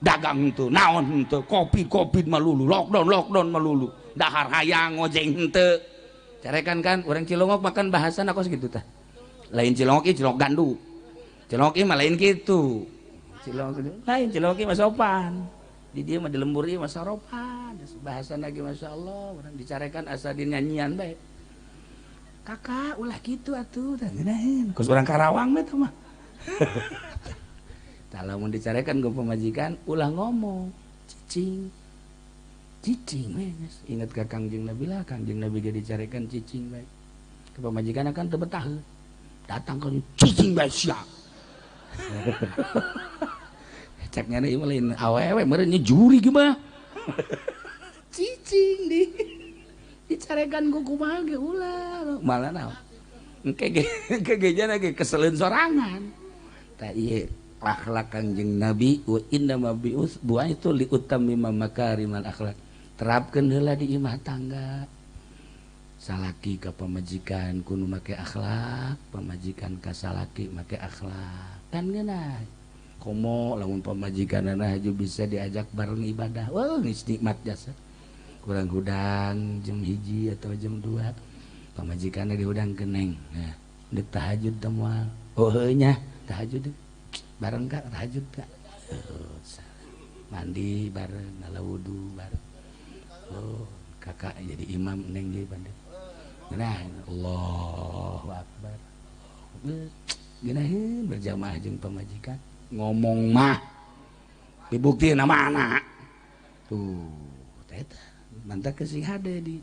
dagang henteu naon henteu kopi malulu lockdown malulu dahar hayang ngojeng henteu carekan kan urang Cilongok makan bahasana kos kitu tah lain Cilongok ieu Cilongok gandu Cilongok ieu mah lain kitu Cilongok lain Cilongok ieu mah sopan di dia mah di lembur ieu mah saropan bahasa lagi masya Allah orang dicarekan asa dinyanyian baik kakak ulah gitu atuh tangeunaheun kus orang Karawang mah mah tah lamun dicarekan ku pamajikan ulah ngomong cicing geus inget ka Kangjeng Nabi lah Kangjeng Nabi ge dicarekan cicing baik ke pamajikan akan teu betah datang ka cicing bae sia cek nyana ieu lain awewe meureun juri ge mah cicing dicarekan ku kumaha ge ulah malah naon engke gegejana ge keseleun sorangan tah ieu akhlak Kangjeng Nabi wa inna ma bi'us buah itu li utammima makarimal akhlak terapkeun heula di imah tangga salaki ka pamajikan kudu make akhlak pamajikan ka salaki make akhlak kan geunah komo lamun pamajikanana haju bisa diajak bareng ibadah wah geus nikmat jasa kurang hudang jam 1 atau jam 2 pamajikanna dihudang keneng nah deuk tahajud teh moal oh heuh nya tahajud bareng ka tahajud ka mandi bareng ngala wudu bareng oh kakak jadi imam neng jadi bandel nah Allahu akbar geunaheun berjamaah jeung pamajikan ngomong mah dibuktiin mana tuh eta mantak kesing hade di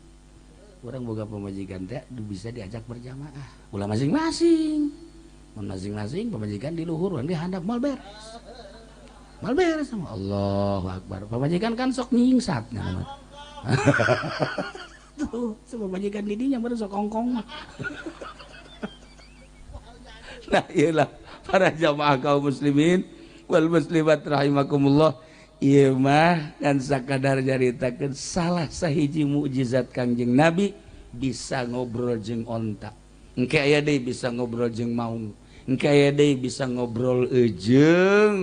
orang boga pamajikan teh bisa diajak berjamaah ulah masing-masing mun masing-masing pamajikan di luhur dia handap moal beres mal beres sama Allahu Akbar. Pamajikan kan sok nyingsat nah. Tuh, sama majikan didinya baru sok kongkong mah. Nah, iyalah para jamaah kaum muslimin wal muslimat rahimakumullah. Ieu mah kan sakadar nyaritakeun salah sahiji mukjizat Kangjeng Nabi bisa ngobrol jeung onta. Engke aya deui bisa ngobrol jeung maung. Engke aya deui bisa ngobrol jeung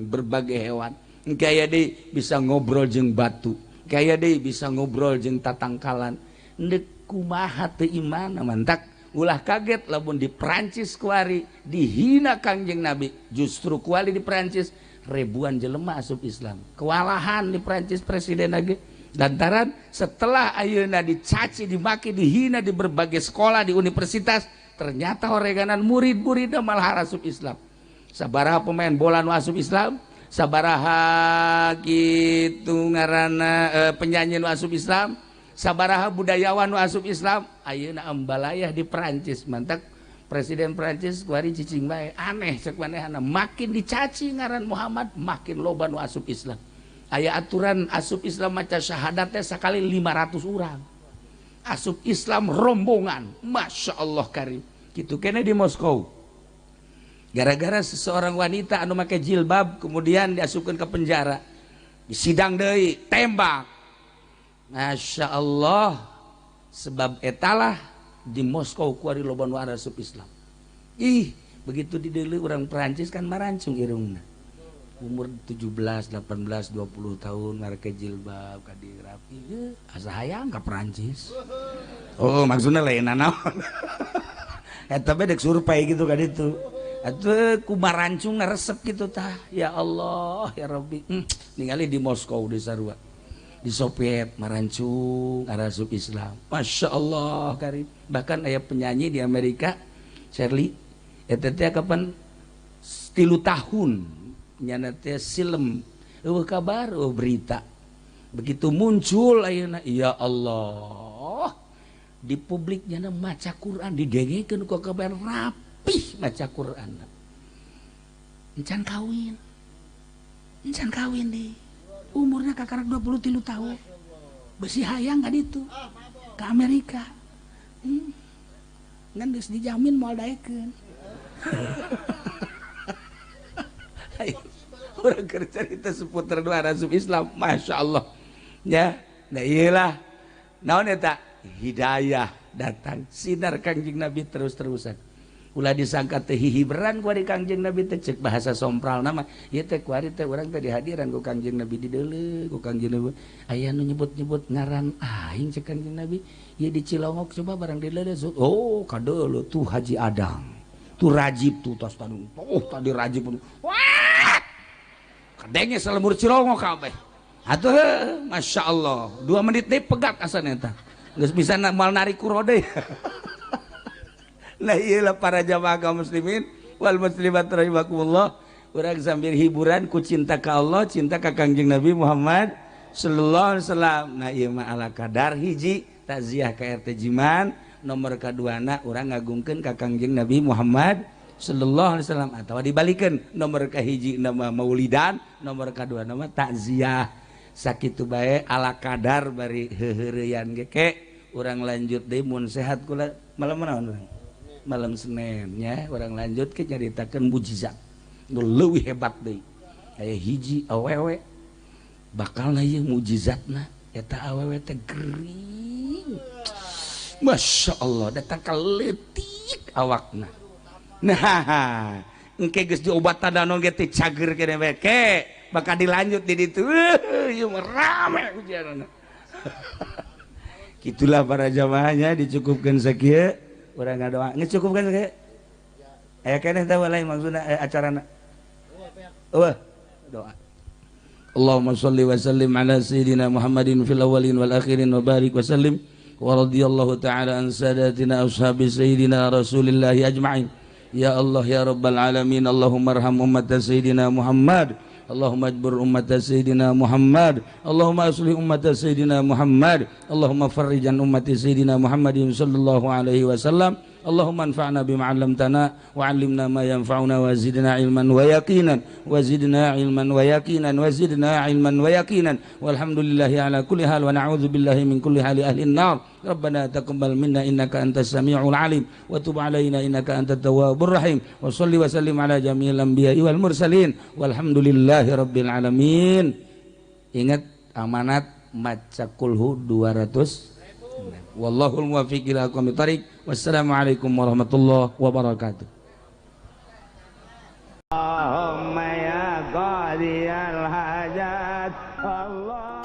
berbagai hewan. Engke aya deui bisa ngobrol jeung batu. Kaya deui bisa ngobrol jeung tatangkalan. Endek kumaha teu iman mantak ulah kaget lamun di Prancis kuari dihina Kangjeng Nabi. Justru kuali di Prancis ribuan jelema asup Islam. Kewalahan di Prancis presiden lagi. Lantaran setelah ayeuna dicaci, dimaki, dihina di berbagai sekolah di universitas, ternyata horeganan murid-muridna malah asup Islam. Sabaraha pemain bola nu asup Islam, sabaraha gitu ngaranna penyanyi nu asup Islam, sabaraha budayawan nu asup Islam, ayeuna ambalayah di Prancis. Mantak presiden Prancis kuari cicing bae aneh cek manehna, makin dicaci ngaran Muhammad makin loba nu asup Islam. Aya aturan asup Islam maca syahadatnya sekali 500 orang asup Islam rombongan, Masya Allah karim gitu. Kene di Moskow gara-gara seseorang wanita anu make jilbab kemudian diasupkan ke penjara, disidang deui, tembak. Masya Allah, sebab etalah di Moskow kuari loba nu asup Islam. Ih, begitu di deuleu urang Perancis kan marancung irungna. Umur 17, 18, 20 tahun mereka jilbab kadi rapi. Asa hayang ka Perancis. Oh, maksudnya lain naon. Eta bae dek survei gitu kan itu. Atuh kumarancung ngaresep gitu tah. Ya Allah, ya Rabbi. Ningali di Moskow di sarua. Di Soviet marancung arasup Islam. Masya Allah karim. Bahkan aya penyanyi di Amerika, Shirley. Eta teh kapan 3 tahun nyana teh silem kabar berita begitu muncul ayeuna ya Allah di publik nyana maca Quran didengekeun ku kabar rapih maca Quran encan kawin deh umurnya kakarak 23 tahun besi hayang ka ditu ke Amerika ngan geus dijamin moal daekeun. Orang cerita seputar dua asup Islam, Masya Allah ya. Nah iyalah naon eta hidayah datang sinar Kangjeng Nabi terus-terusan. Ulah disangka teh hihiberan ku ari Kangjeng Nabi teh cek bahasa sompral nama ieu teh kuari teh urang teh dihadiran ku Kangjeng Nabi di deuleu ku Kangjeng Nabi aya nu nyebut-nyebut ngaran aing cek Kangjeng Nabi ieu di Cilongok coba barang di deuleu. Oh ka deuleu tuh Haji Adang tuh Rajib tuh tos tadi tadi Rajib wah kadenge salemur Cilongok kabeh atuh Masya Allah 2 menit deh pegat asalnya eta geus bisa mal narik ku rode. Nah iyalah para jamaah kaum muslimin wal muslimat rahimakumullah, urang sambil hiburan ku cinta ka Allah, cinta ka Kangjeng Nabi Muhammad sallallahu alaihi wasallam. Nah ieu mah ala kadar hiji takziah ka RT Jiman, nomor kaduana urang ngagungkeun ka Kangjeng Nabi Muhammad sallallahu alaihi wasallam atawa dibalikeun nomor kahiji nama maulidan, nomor kadua nama takziah. Sakitu bae ala kadar bari heureuyan ge ke urang lanjut deui mun sehat kula malam naon urang malam Senin nya urang lanjut ke nyaritakeun mukjizat nu leuwih hebat deui. Aya hiji awewe bakalna ieu mukjizatna eta awewe teh gering. Masya Allah datang ka leutik awakna. Nah engke geus diobat tadano ge teh cager kene bae ke bakal dilanjut di ditu ieu rame hujanna. Gitulah para jamaahnya dicukupkeun sakieu urang ngadoa geus cukupkeun sakieu aya keneh teh lain maksudna acarana doa. Allahumma shalli wa sallim ala sayyidina Muhammadin fil awwalin wal akhirin wa barik wa sallim wa radiyallahu ta'ala an sadatina ashabi sayyidina rasulillahi ajma'in. Ya Allah ya rabbal alamin, Allahumma arham ummat sayyidina Muhammad, Allahumma ajbur ummat sayyidina Muhammad, Allahumma aslih ummat sayyidina Muhammad, Allahumma farrij an ummati sayyidina Muhammadin sallallahu alaihi wasallam, Allahumma anfa'na bima 'allamtana wa 'allimna ma yanfa'una wa zidna ilman wa yaqinan wa zidna ilman wa yaqinan wa zidna ilman wa yaqinan walhamdulillahi ala kulli hal wa na'udzu billahi min kulli hali ahli an-nar rabbana taqabbal minna innaka antas samiul alim wa tub 'alaina innaka antat tawwabur rahim wa shalli wa sallim ala jami'il anbiya'i wal mursalin walhamdulillahi rabbil alamin. Ingat amanat maca kulhu 200. Wallahul muwaffiq ila aqwamit thariq. Wassalamualaikum warahmatullahi wabarakatuh. Allahumma ya qadiyal hajat Allah